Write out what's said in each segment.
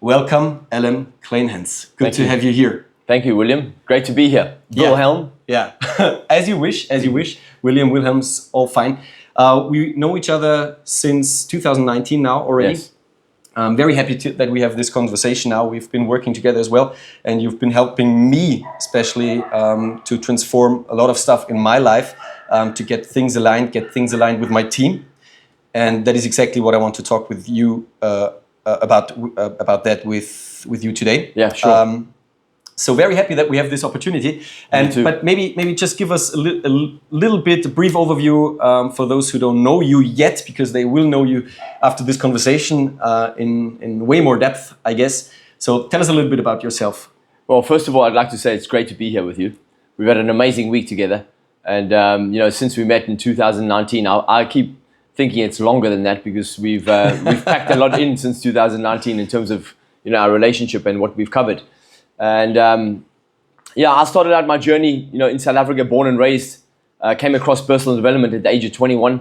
Welcome, Allan Kleynhans. Good to have you here. Thank you, William. Great to be here. Wilhelm. Yeah, as you wish. Wilhelm's all fine. We know each other since 2019 now already. Yes. I'm very happy that we have this conversation now. We've been working together as well, and you've been helping me especially to transform a lot of stuff in my life, to get things aligned with my team. And that is exactly what I want to talk with you about that with you today. Yeah, sure. So very happy that we have this opportunity. But maybe just give us a brief overview for those who don't know you yet, because they will know you after this conversation in way more depth, I guess. So tell us a little bit about yourself. Well, first of all, I'd like to say it's great to be here with you. We've had an amazing week together. And, since we met in 2019, I keep thinking it's longer than that, because we've packed a lot in since 2019 in terms of, our relationship and what we've covered. And I started out my journey, in South Africa, born and raised, came across personal development at the age of 21.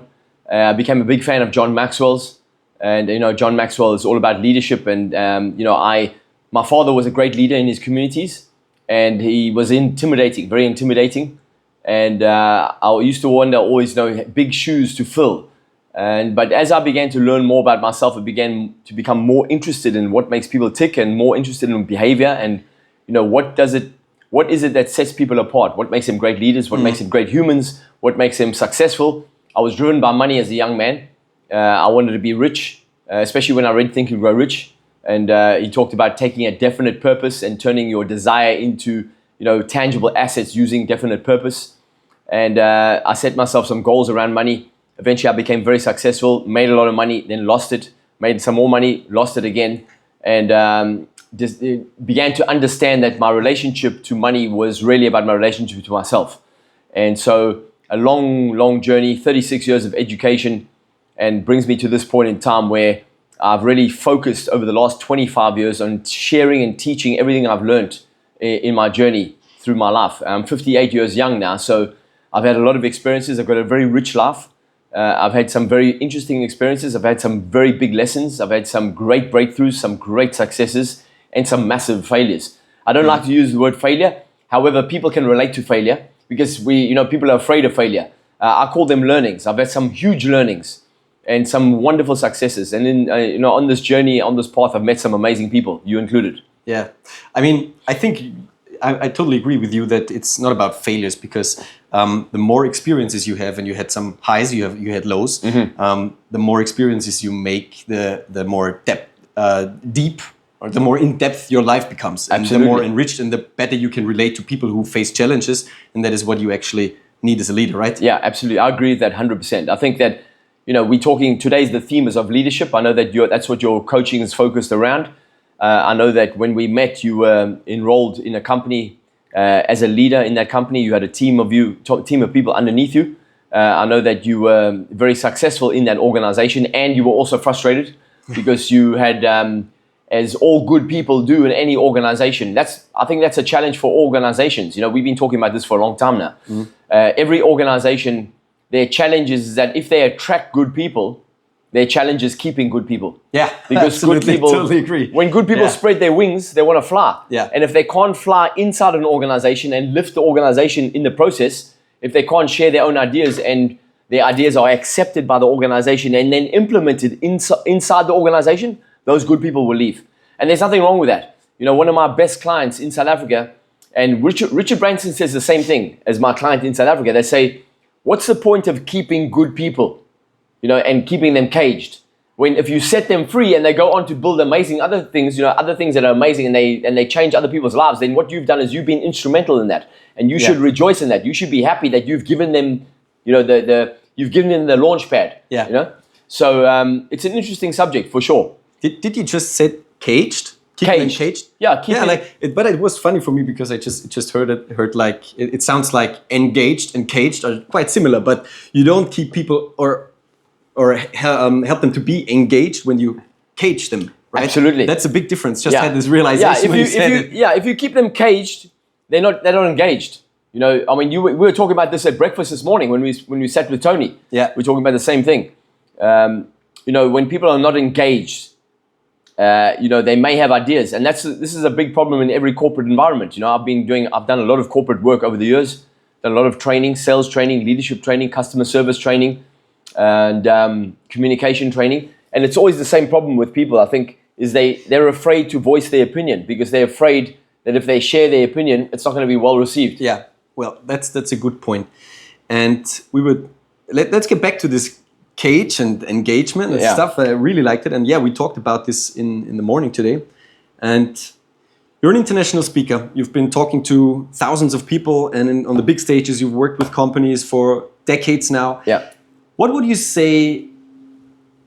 I became a big fan of John Maxwell's. And, John Maxwell is all about leadership. And, my father was a great leader in his communities, and he was very intimidating. And I used to wonder always, big shoes to fill. But as I began to learn more about myself, I began to become more interested in what makes people tick and more interested in behavior and, what is it that sets people apart? What makes them great leaders? What makes them great humans? What makes them successful? I was driven by money as a young man. I wanted to be rich, especially when I read Think and Grow Rich. And he talked about taking a definite purpose and turning your desire into, tangible assets using definite purpose. And I set myself some goals around money. Eventually, I became very successful, made a lot of money, then lost it, made some more money, lost it again. And just began to understand that my relationship to money was really about my relationship to myself. And so a long journey, 36 years of education, and brings me to this point in time where I've really focused over the last 25 years on sharing and teaching everything I've learned in my journey through my life. I'm 58 years young now, so I've had a lot of experiences. I've got a very rich life. I've had some very interesting experiences. I've had some very big lessons. I've had some great breakthroughs, some great successes, and some massive failures. I don't like to use the word failure. However, people can relate to failure because people are afraid of failure. I call them learnings. I've had some huge learnings and some wonderful successes. And in, on this journey, on this path, I've met some amazing people, you included. Yeah. I think I totally agree with you that it's not about failures, because the more experiences you have, and you had some highs, you had lows, the more experiences you make, the more deep, or the more in-depth your life becomes. And Absolutely. The more enriched and the better you can relate to people who face challenges. And that is what you actually need as a leader, right? Yeah, absolutely. I agree with that 100%. I think that, we're talking, today's the theme is of leadership. I know that that's what your coaching is focused around. I know that when we met, you were enrolled in a company as a leader in that company. You had a team of people underneath you. I know that you were very successful in that organization, and you were also frustrated because you had, as all good people do in any organization, I think that's a challenge for organizations. We've been talking about this for a long time now. Every organization, their challenge is that if they attract good people, their challenge is keeping good people. Yeah, because absolutely, good people, totally agree. When good people spread their wings, they want to fly. Yeah. And if they can't fly inside an organization and lift the organization in the process, if they can't share their own ideas and their ideas are accepted by the organization and then implemented inside the organization, those good people will leave. And there's nothing wrong with that. One of my best clients in South Africa, and Richard Branson says the same thing as my client in South Africa. They say, what's the point of keeping good people? And keeping them caged. When if you set them free and they go on to build amazing other things, other things that are amazing, and they change other people's lives, then what you've done is you've been instrumental in that, and you should rejoice in that. You should be happy that you've given them, you've given them the launch pad. Yeah. So it's an interesting subject for sure. Did you just say caged? Keeping them caged? Yeah, but it was funny for me because I just heard like it sounds like engaged and caged are quite similar, but you don't keep people or help them to be engaged when you cage them, right? Absolutely. That's a big difference. Just had this realization when you said it. Yeah, if you keep them caged, they're not engaged. We were talking about this at breakfast this morning when we sat with Tony. Yeah. We're talking about the same thing. When people are not engaged, they may have ideas, and this is a big problem in every corporate environment. I've done a lot of corporate work over the years, done a lot of training, sales training, leadership training, customer service training, and communication training. And it's always the same problem with people, I think, is they're afraid to voice their opinion because they're afraid that if they share their opinion, it's not going to be well received. Yeah, well, that's a good point. And let's get back to this cage and engagement and stuff. I really liked it. And we talked about this in the morning today. And you're an international speaker. You've been talking to thousands of people, and on the big stages, you've worked with companies for decades now. Yeah. What would you say,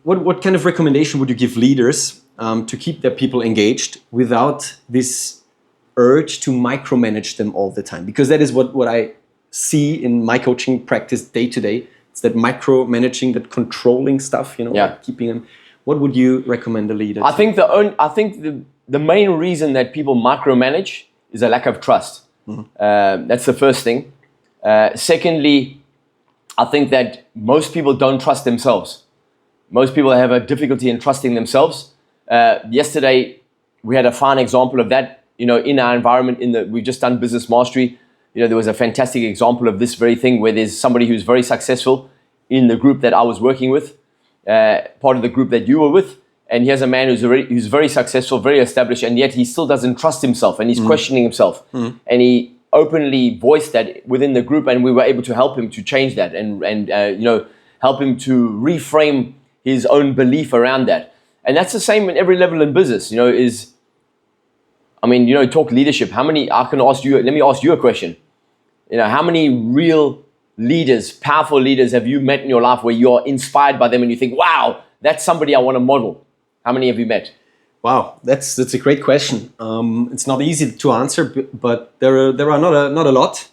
what kind of recommendation would you give leaders to keep their people engaged without this urge to micromanage them all the time? Because that is what I see in my coaching practice day to day. It's that micromanaging, that controlling stuff, keeping them. What would you recommend a leader? I think the main reason that people micromanage is a lack of trust. Mm-hmm. That's the first thing. Secondly, I think that most people don't trust themselves. Most people have a difficulty in trusting themselves. Yesterday, we had a fine example of that. In our environment, we've just done business mastery. There was a fantastic example of this very thing where there's somebody who's very successful in the group that I was working with, part of the group that you were with. And here's a man who's very successful, very established, and yet he still doesn't trust himself, and he's questioning himself. And he openly voiced that within the group, and we were able to help him to change that and help him to reframe his own belief around that. And that's the same in every level in business. Talk leadership. Let me ask you a question. How many real leaders, powerful leaders have you met in your life where you're inspired by them and you think, wow, that's somebody I want to model? How many have you met? Wow, that's a great question. It's not easy to answer, but there are not a lot.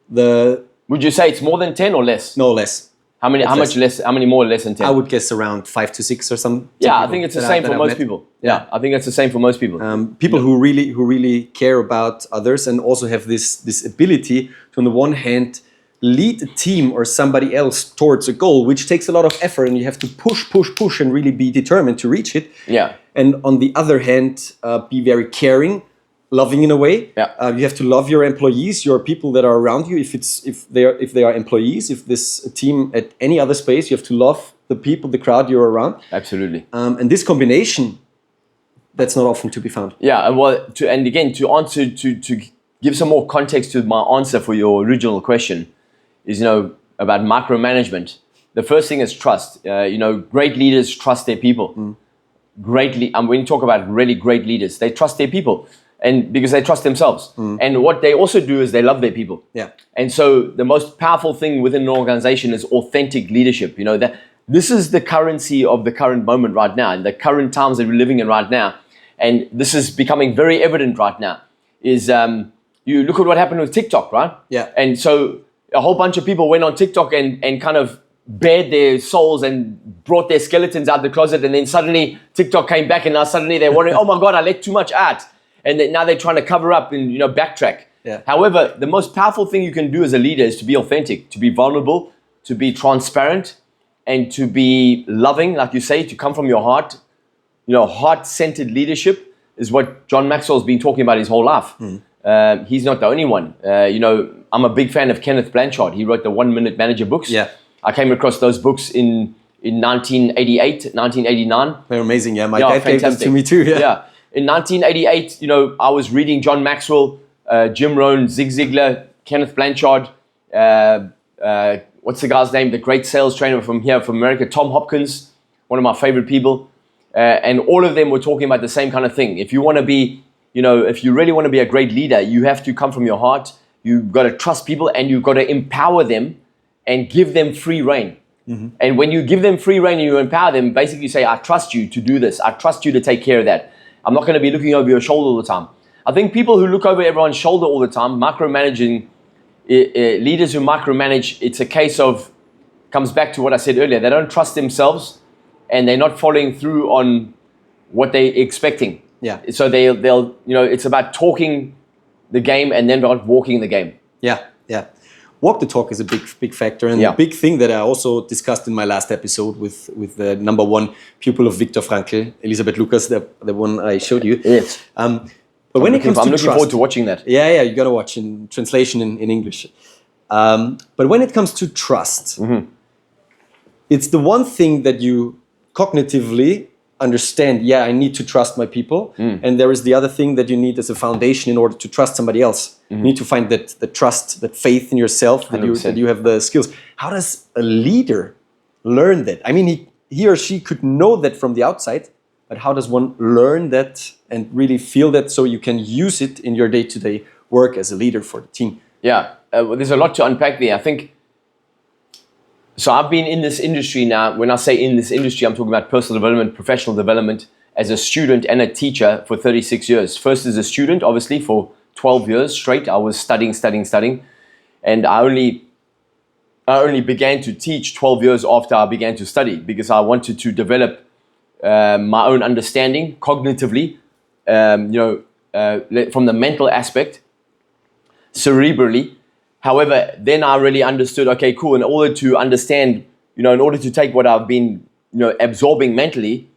Would you say it's more than 10 or less? No, less. How many less? How many more or less than 10? I would guess around 5 to 6 or something. Yeah, I think it's the same for most people. Yeah, I think that's the same for most people. People who really care about others and also have this ability to, on the one hand, lead a team or somebody else towards a goal, which takes a lot of effort, and you have to push and really be determined to reach it. Yeah. And on the other hand, be very caring, loving in a way. Yeah. You have to love your employees, your people that are around you. If they are employees, if this team at any other space, you have to love the people, the crowd you're around. Absolutely. And this combination, that's not often to be found. Yeah. Well, to give some more context to my answer for your original question, is about micromanagement. The first thing is trust. Great leaders trust their people. Greatly, and when you talk about really great leaders, they trust their people, and because they trust themselves. And what they also do is they love their people. Yeah. And so the most powerful thing within an organization is authentic leadership. That this is the currency of the current moment right now, and the current times that we're living in right now. And this is becoming very evident right now. Is you look at what happened with TikTok, right? Yeah. And so a whole bunch of people went on TikTok and kind of bared their souls and brought their skeletons out of the closet, and then suddenly TikTok came back, and now suddenly they're wondering, oh my God, I let too much out. And now they're trying to cover up and backtrack. Yeah. However, the most powerful thing you can do as a leader is to be authentic, to be vulnerable, to be transparent, and to be loving, like you say, to come from your heart. Heart-centered leadership is what John Maxwell's been talking about his whole life. He's not the only one. I'm a big fan of Kenneth Blanchard. He wrote the 1 Minute Manager books. Yeah. I came across those books in 1988, 1989. They're amazing. Yeah, my dad gave them to me too. Yeah. In 1988, I was reading John Maxwell, Jim Rohn, Zig Ziglar, Kenneth Blanchard, what's the guy's name? The great sales trainer from America, Tom Hopkins, one of my favorite people. And all of them were talking about the same kind of thing. If you want to be, if you really want to be a great leader, you have to come from your heart. You've got to trust people, and you've got to empower them and give them free rein. And when you give them free rein and you empower them, basically you say, I trust you to do this. I trust you to take care of that. I'm not going to be looking over your shoulder all the time. I think people who look over everyone's shoulder all the time, micromanaging, leaders who micromanage, it's a case of, comes back to what I said earlier, they don't trust themselves and they're not following through on what they're expecting. Yeah. So they'll it's about talking the game and then not walking the game. Yeah, yeah. walk the talk is a big factor, and the big thing that I also discussed in my last episode with the number one pupil of Viktor Frankl, Elisabeth Lucas, the one I showed you. Yes. But when it comes to I'm looking trust, forward to watching that. Yeah, you got to watch in translation in English. But when it comes to trust, it's the one thing that you cognitively understand. Yeah, I need to trust my people, and there is the other thing that you need as a foundation in order to trust somebody else. You need to find the trust, that faith in yourself, that you have the skills. How does a leader learn that? I mean, he or she could know that from the outside, but how does one learn that and really feel that so you can use it in your day-to-day work as a leader for the team? Yeah, well, there's a lot to unpack there. I think, so I've been in this industry now. When I say in this industry, I'm talking about personal development, professional development, as a student and a teacher for 36 years. First as a student, obviously, for 12 years straight. I was studying. And I only began to teach 12 years after I began to study, because I wanted to develop my own understanding cognitively, from the mental aspect, cerebrally. However, then I really understood, okay, cool, in order to understand, in order to take what I've been, absorbing mentally,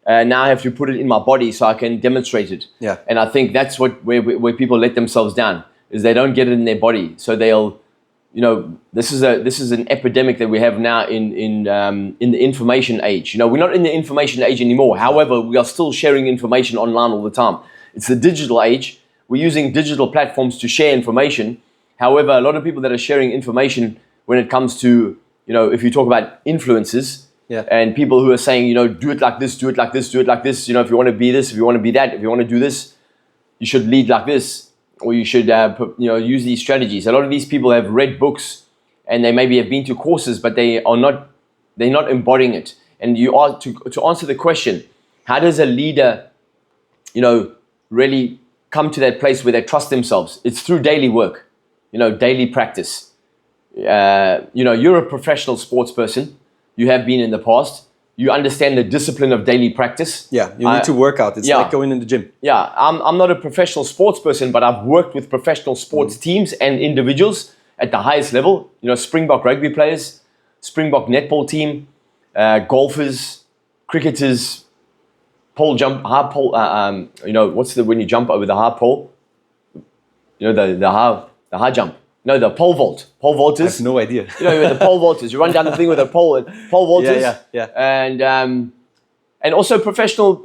now I have to put it in my body so I can demonstrate it. Yeah. And I think that's where people let themselves down, is they don't get it in their body. So they'll, this is an epidemic that we have now in the information age. We're not in the information age anymore. However, we are still sharing information online all the time. It's the digital age. We're using digital platforms to share information. However, a lot of people that are sharing information when it comes to, if you talk about influences, and people who are saying, do it like this, do it like this, do it like this. If you want to be this, if you want to be that, if you want to do this, you should lead like this, or you should, use these strategies. A lot of these people have read books, and they maybe have been to courses, but they're not embodying it. And you are to answer the question, how does a leader, really come to that place where they trust themselves? It's through daily work, daily practice. You're a professional sports person. You have been in the past. You understand the discipline of daily practice. Yeah, you need to work out. It's like going in the gym. Yeah, I'm not a professional sports person, but I've worked with professional sports teams and individuals at the highest level. Springbok rugby players, Springbok netball team, golfers, cricketers, pole jump, high pole. When you jump over the high pole? The high jump. No, the pole vault. Pole vaulters. I have no idea. The pole vaulters. You run down the thing with a pole. Pole vaulters. Yeah. And also professional,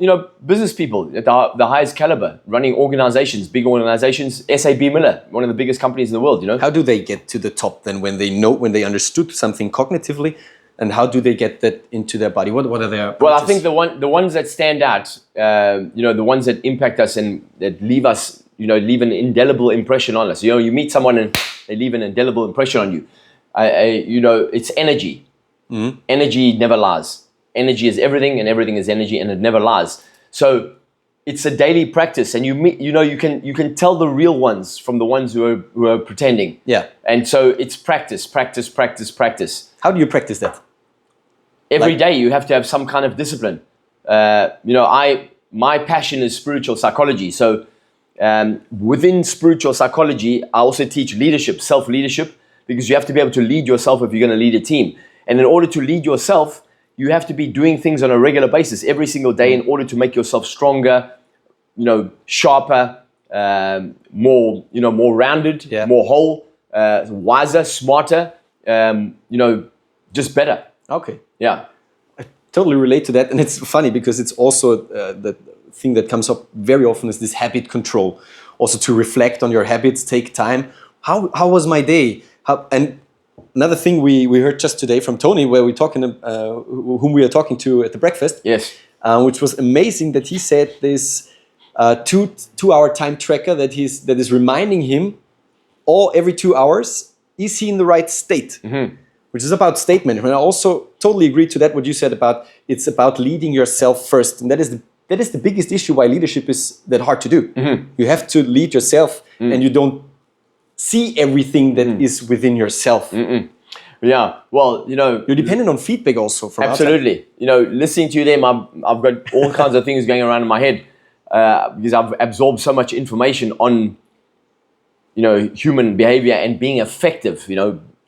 business people at the highest caliber, running organizations, big organizations. SAB Miller, one of the biggest companies in the world. How do they get to the top then when they understood something cognitively, and how do they get that into their body? What are their approaches? Well, I think the ones that stand out, the ones that impact us and that leave us, leave an indelible impression on us. You meet someone and they leave an indelible impression on you. It's energy. Mm-hmm. Energy never lies. Energy is everything, and everything is energy, and it never lies. So it's a daily practice, and you can tell the real ones from the ones who are pretending. Yeah. And so it's practice. How do you practice that? Every day you have to have some kind of discipline. My passion is spiritual psychology. So within spiritual psychology, I also teach leadership, self-leadership, because you have to be able to lead yourself if you're going to lead a team. And in order to lead yourself, you have to be doing things on a regular basis every single day in order to make yourself stronger, sharper, more rounded, more whole, wiser, smarter, just better. Okay. Yeah. I totally relate to that. And it's funny because it's also the thing that comes up very often is this habit control. Also to reflect on your habits, take time. How was my day? And another thing we heard just today from Tony, where we're talking, whom we are talking to at the breakfast. Yes. Which was amazing that he said this 2-hour time tracker that is reminding him every 2 hours, is he in the right state? Mm-hmm. Which is about statement. And I also totally agree to that, what you said about it's about leading yourself first. And that is the biggest issue why leadership is that hard to do. Mm-hmm. You have to lead yourself and you don't see everything that is within yourself. Mm-mm. Yeah, well, you're dependent on feedback also from absolutely. Outside. Listening to them, I've got all kinds of things going around in my head because I've absorbed so much information on, human behavior and being effective,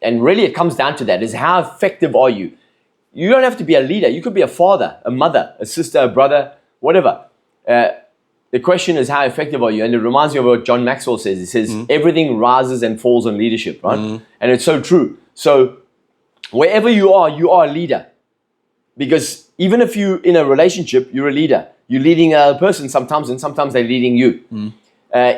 and really it comes down to that, is how effective are you? You don't have to be a leader. You could be a father, a mother, a sister, a brother, whatever. The question is, how effective are you? And it reminds me of what John Maxwell says. He says, everything rises and falls on leadership, right? And it's so true. So wherever you are a leader. Because even if you're in a relationship, you're a leader. You're leading a person sometimes, and sometimes they're leading you.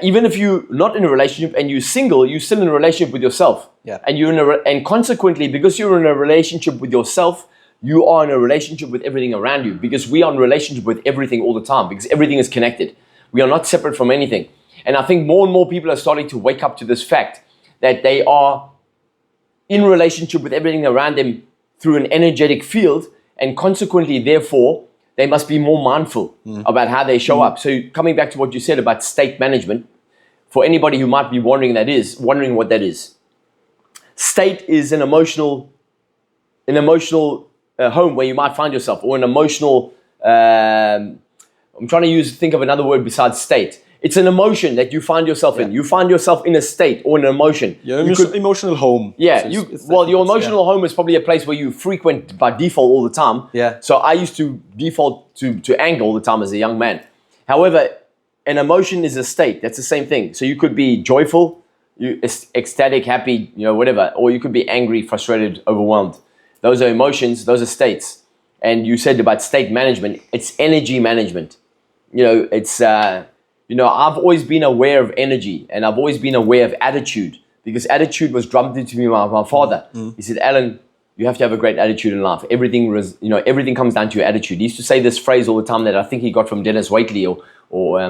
Even if you're not in a relationship and you're single, you're still in a relationship with yourself. Yeah. And and consequently, because you're in a relationship with yourself, you are in a relationship with everything around you, because we are in a relationship with everything all the time, because everything is connected. We are not separate from anything. And I think more and more people are starting to wake up to this fact that they are in relationship with everything around them through an energetic field, and consequently, therefore, they must be more mindful about how they show up. So coming back to what you said about state management, for anybody who might be wondering what that is. State is an emotional home where you might find yourself, or an emotional, I'm trying to think of another word besides state. It's an emotion that you find yourself in. You find yourself in a state or an emotion. Your emotional home. Yeah. Your emotional home is probably a place where you frequent by default all the time. Yeah. So I used to default to anger all the time as a young man. However, an emotion is a state. That's the same thing. So you could be joyful, ecstatic, happy, whatever, or you could be angry, frustrated, overwhelmed. Those are emotions. Those are states. And you said about state management, it's energy management. I've always been aware of energy, and I've always been aware of attitude, because attitude was drummed into me by my father. He said, Alan, you have to have a great attitude in life. Everything comes down to your attitude. He used to say this phrase all the time that I think he got from Dennis Waitley or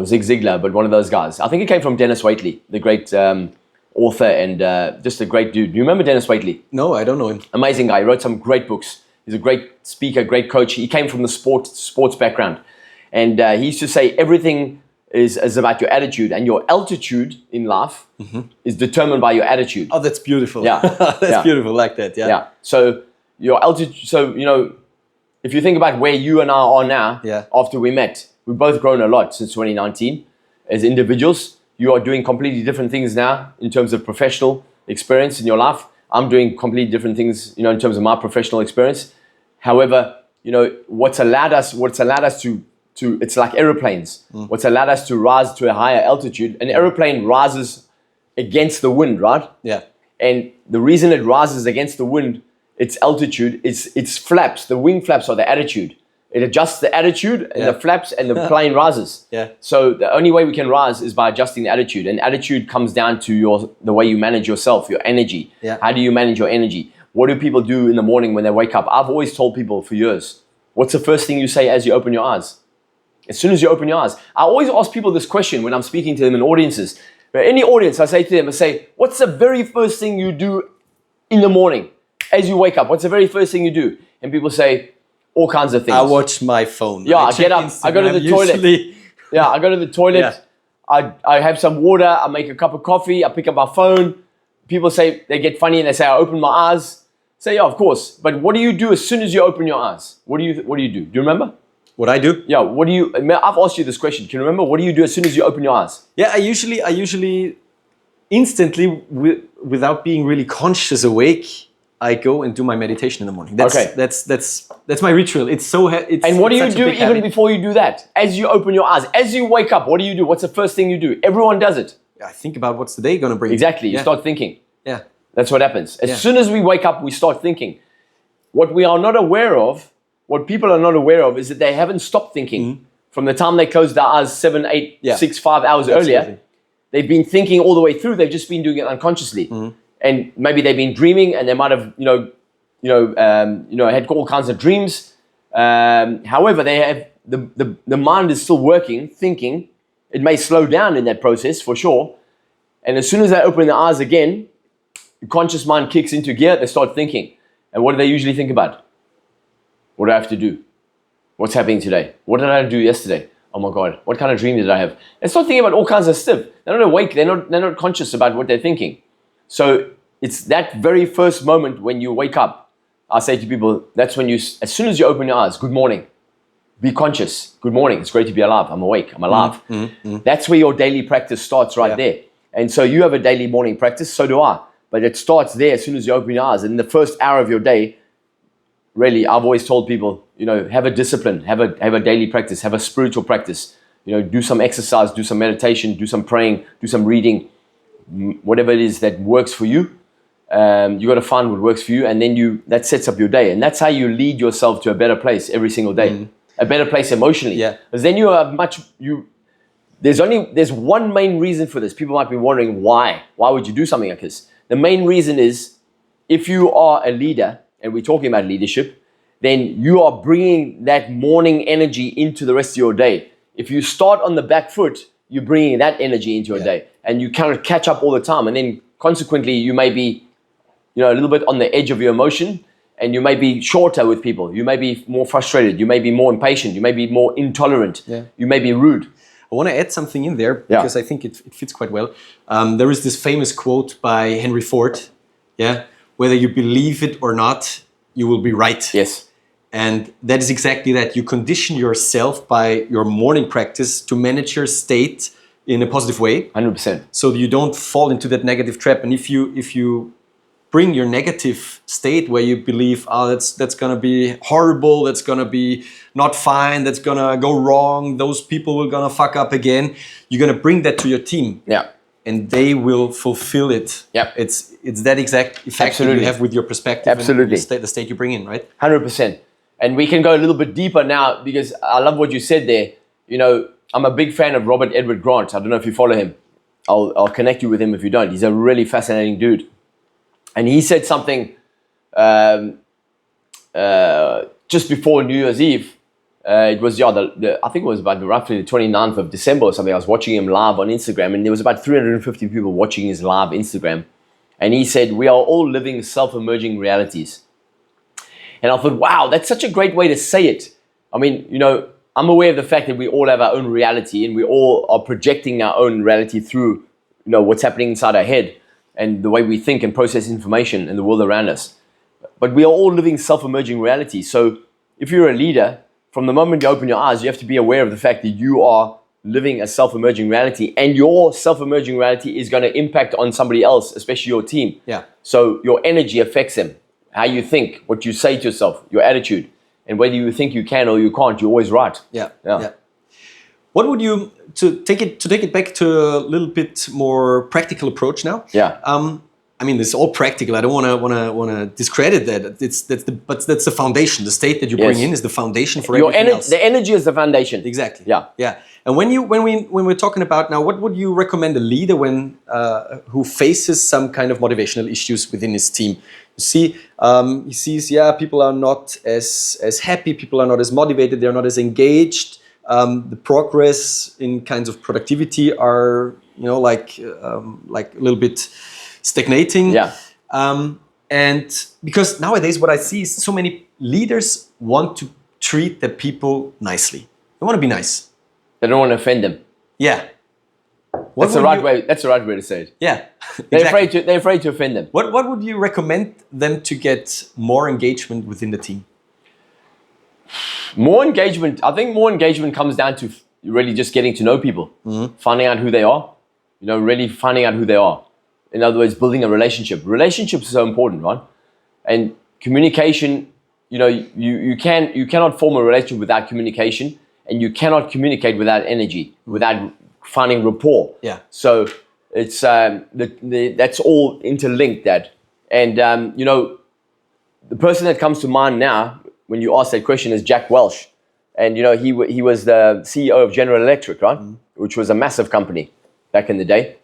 Zig Ziglar, but one of those guys. I think it came from Dennis Waitley, the great author and just a great dude. Do you remember Dennis Waitley? No, I don't know him. Amazing guy. He wrote some great books. He's a great speaker, great coach. He came from the sports background. And he used to say everything is about your attitude, and your altitude in life is determined by your attitude. Oh, that's beautiful. Yeah. That's beautiful, like that. Yeah. Yeah. So your altitude, if you think about where you and I are now, after we met, we've both grown a lot since 2019 as individuals. You are doing completely different things now in terms of professional experience in your life. I'm doing completely different things, in terms of my professional experience. However, what's allowed us to it's like aeroplanes. What's allowed us to rise to a higher altitude, an aeroplane rises against the wind, right? Yeah. And the reason it rises against the wind, its altitude, its flaps, the wing flaps are the attitude. It adjusts the attitude and the flaps, and the plane rises. Yeah. So the only way we can rise is by adjusting the attitude. And attitude comes down to the way you manage yourself, your energy. Yeah. How do you manage your energy? What do people do in the morning when they wake up? I've always told people for years, what's the first thing you say as you open your eyes? As soon as you open your eyes. I always ask people this question when I'm speaking to them in audiences. Any audience, I say to them, what's the very first thing you do in the morning as you wake up? What's the very first thing you do? And people say all kinds of things. I watch my phone. Yeah, I get up, I go to the toilet. Yeah, I go to the toilet. Yeah. I have some water. I make a cup of coffee. I pick up my phone. People say, they get funny and they say, I open my eyes. Say, yeah, of course. But what do you do as soon as you open your eyes? What do you do? Do you remember? What I do? Yeah, I've asked you this question. Can you remember? What do you do as soon as you open your eyes? Yeah, I usually instantly, without being really conscious awake, I go and do my meditation in the morning. That's my ritual. And what do you do even before you do that? As you open your eyes, as you wake up, what do you do? What's the first thing you do? Everyone does it. I think about what's the day going to bring. Exactly. You start thinking. Yeah. That's what happens. As soon as we wake up, we start thinking. What we are not aware of, what people are not aware of, is that they haven't stopped thinking from the time they closed their eyes 7, 8, 6, 5 hours earlier. They've been thinking all the way through. They've just been doing it unconsciously. And maybe they've been dreaming, and they might have, had all kinds of dreams. However, they have the mind is still working, thinking. It may slow down in that process for sure. And as soon as they open their eyes again, the conscious mind kicks into gear. They start thinking. And what do they usually think about? What do I have to do? What's happening today? What did I do yesterday? Oh my God, what kind of dream did I have? They start thinking about all kinds of stuff. They're not awake. They're not conscious about what they're thinking. So it's that very first moment when you wake up. I say to people, that's when as soon as you open your eyes, good morning. be conscious. Good morning. It's great to be alive. I'm awake. I'm alive. That's where your daily practice starts right there. And so you have a daily morning practice. So do I. But it starts there as soon as you open your eyes. And in the first hour of your day, really, I've always told people, have a discipline, have a daily practice, have a spiritual practice. Do some exercise, do some meditation, do some praying, do some reading, whatever it is that works for you. You got to find what works for you, and then that sets up your day. And that's how you lead yourself to a better place every single day. A better place emotionally. Yeah. Because then you are there's one main reason for this. People might be wondering why. Why would you do something like this? The main reason is, if you are a leader, and we're talking about leadership, then you are bringing that morning energy into the rest of your day. If you start on the back foot, you're bringing that energy into your day, and you kind of catch up all the time. And then consequently, you may be, a little bit on the edge of your emotion, and you may be shorter with people. You may be more frustrated. You may be more impatient. You may be more intolerant. You may be rude. I want to add something in there because I think it fits quite well. There is this famous quote by Henry Ford. Whether you believe it or not, you will be right. Yes. And that is exactly that. You condition yourself by your morning practice to manage your state in a positive way. 100%. So you don't fall into that negative trap. And if you bring your negative state where you believe, that's going to be horrible, that's going to be not fine, that's going to go wrong, those people are going to fuck up again, you're going to bring that to your team. Yeah. And they will fulfill it. Yeah. It's that exact effect that you have with your perspective. Absolutely. And the state you bring in, right? 100%. And we can go a little bit deeper now, because I love what you said there. I'm a big fan of Robert Edward Grant. I don't know if you follow him. I'll connect you with him if you don't. He's a really fascinating dude. And he said something just before New Year's Eve. It was, I think it was about roughly the 29th of December or something. I was watching him live on Instagram, and there was about 350 people watching his live Instagram. And he said, we are all living self-emerging realities. And I thought, wow, that's such a great way to say it. I mean, I'm aware of the fact that we all have our own reality, and we all are projecting our own reality through, what's happening inside our head and the way we think and process information in the world around us. But we are all living self-emerging realities. So if you're a leader, from the moment you open your eyes, you have to be aware of the fact that you are living a self-emerging reality, and your self-emerging reality is going to impact on somebody else, especially your team. Yeah. So your energy affects them, how you think, what you say to yourself, your attitude, and whether you think you can or you can't, you're always right. Yeah. What would you, to take it back to a little bit more practical approach now? Yeah. I mean, it's all practical. I don't want to discredit that. But that's the foundation. The state that you bring in is the foundation for everything else. The energy is the foundation. Exactly. Yeah. And when we're talking about now, what would you recommend a leader who faces some kind of motivational issues within his team? You see, he sees, people are not as happy, people are not as motivated, they're not as engaged. The progress in kinds of productivity are, like a little bit stagnating. Yeah. And because nowadays what I see is so many leaders want to treat the people nicely. They want to be nice. They don't want to offend them. Yeah. That's the right way to say it. Yeah. Exactly. They're afraid to offend them. What would you recommend them to get more engagement within the team? More engagement. I think more engagement comes down to really just getting to know people, finding out who they are. Really finding out who they are. In other words, building a relationship. Relationships are so important, right? And communication. You cannot form a relationship without communication, and you cannot communicate without energy, without finding rapport. Yeah. So it's that's all interlinked. And the person that comes to mind now when you ask that question is Jack Welch, and he was the CEO of General Electric, right? Which was a massive company back in the day.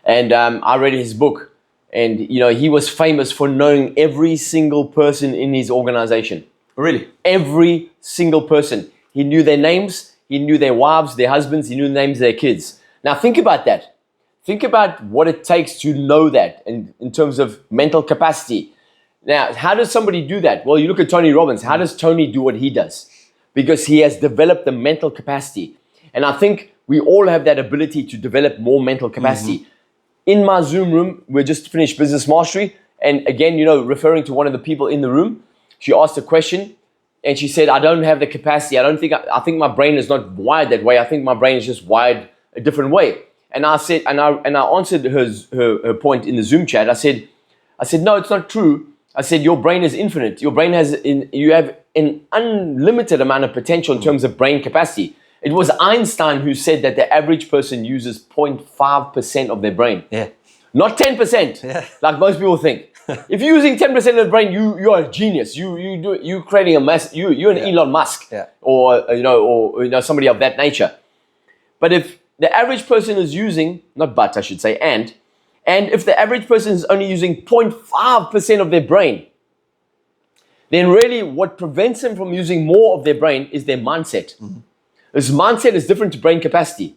And I read his book, and he was famous for knowing every single person in his organization. Really? Every single person. He knew their names, he knew their wives, their husbands, he knew the names of their kids. Now think about that. Think about what it takes to know that in terms of mental capacity. Now, how does somebody do that? Well, you look at Tony Robbins. How does Tony do what he does? Because he has developed the mental capacity. And I think we all have that ability to develop more mental capacity. In my Zoom room, we just finished Business Mastery. And again, referring to one of the people in the room, she asked a question. and she said, I don't have the capacity. I think my brain is not wired that way. I think my brain is just wired a different way. And I said, and I answered her point in the Zoom chat. I said, no, it's not true. I said, your brain is infinite. Your brain you have an unlimited amount of potential in terms of brain capacity. It was Einstein who said that the average person uses 0.5% of their brain. Yeah. Not 10%, like most people think. If you're using 10% of the brain, you are a genius. You're creating a mess. You're an Elon Musk, or somebody of that nature. But if the average person is using, not but I should say, and if the average person is only using 0.5% of their brain, then really what prevents them from using more of their brain is their mindset. Mm-hmm. This mindset is different to brain capacity.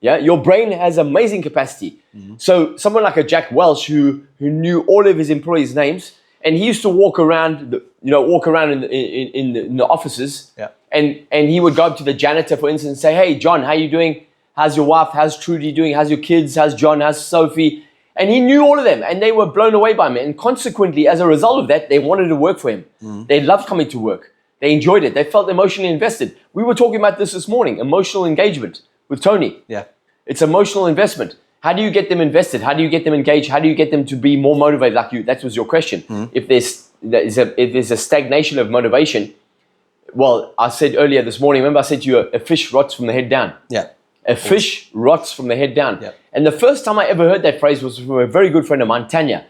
Yeah, your brain has amazing capacity. Mm-hmm. So someone like a Jack Welch who knew all of his employees' names, and he used to walk around in the offices, and he would go up to the janitor, for instance, and say, "Hey, John, how you doing? How's your wife? How's Trudy doing? How's your kids? How's John? How's Sophie?" And he knew all of them, and they were blown away by him. And consequently, as a result of that, they wanted to work for him. Mm-hmm. They loved coming to work. They enjoyed it. They felt emotionally invested. We were talking about this morning, emotional engagement with Tony. Yeah. It's emotional investment. How do you get them invested? How do you get them engaged? How do you get them to be more motivated like you? That was your question. Mm-hmm. If there's a stagnation of motivation, well, I said earlier this morning, remember I said to you, a fish rots from the head down. Yeah. A fish rots from the head down. Yeah. And the first time I ever heard that phrase was from a very good friend of mine, Tanya,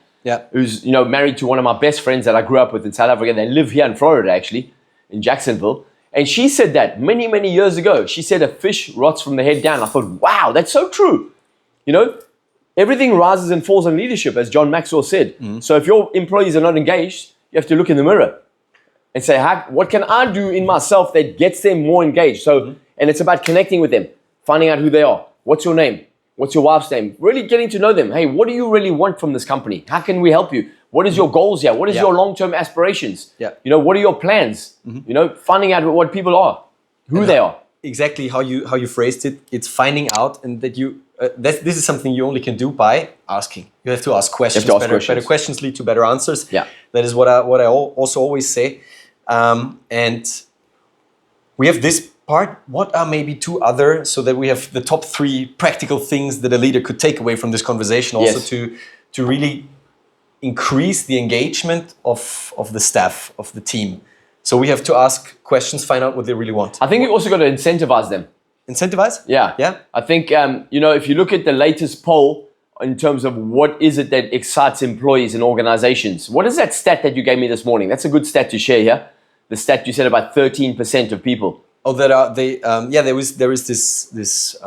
who's married to one of my best friends that I grew up with in South Africa. They live here in Florida, actually, in Jacksonville. And she said that many, many years ago. She said a fish rots from the head down. I thought, wow, that's so true. Everything rises and falls on leadership, as John Maxwell said. Mm-hmm. So if your employees are not engaged, you have to look in the mirror and say, what can I do in myself that gets them more engaged? So, and it's about connecting with them, finding out who they are. What's your name? What's your wife's name? Really getting to know them. Hey, what do you really want from this company? How can we help you? What is your goals here? What is your long-term aspirations? Yeah. What are your plans? Mm-hmm. Finding out what people are, who they are. Exactly how you phrased it. It's finding out, and that this is something you only can do by asking. You have to ask questions. Better questions lead to better answers. Yeah. That is what I also always say. And we have this part. What are maybe two other, so that we have the top 3 practical things that a leader could take away from this conversation, also to really increase the engagement of the staff, of the team. So we have to ask questions, find out what they really want. I think you also got to incentivize them. Incentivize? Yeah. Yeah. I think, if you look at the latest poll in terms of what is it that excites employees in organizations, what is that stat that you gave me this morning? That's a good stat to share here. The stat you said about 13% of people. Oh, there is this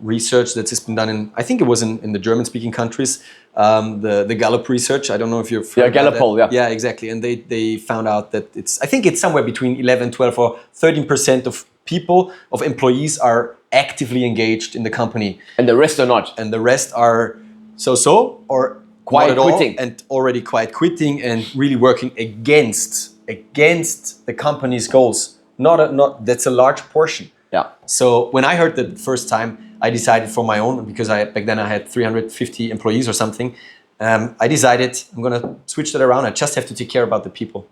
research that has been done in, I think it was in the German-speaking countries, the Gallup research. I don't know if you've heard Gallup poll, Yeah, exactly. And they found out that I think it's somewhere between 11, 12 or 13% of people, of employees are actively engaged in the company. And the rest are not. And the rest are so or quiet quitting. And already quiet quitting and really working against the company's goals. That's a large portion. Yeah. So when I heard that the first time, I decided for my own, because back then I had 350 employees or something. I decided I'm gonna switch that around. I just have to take care about the people.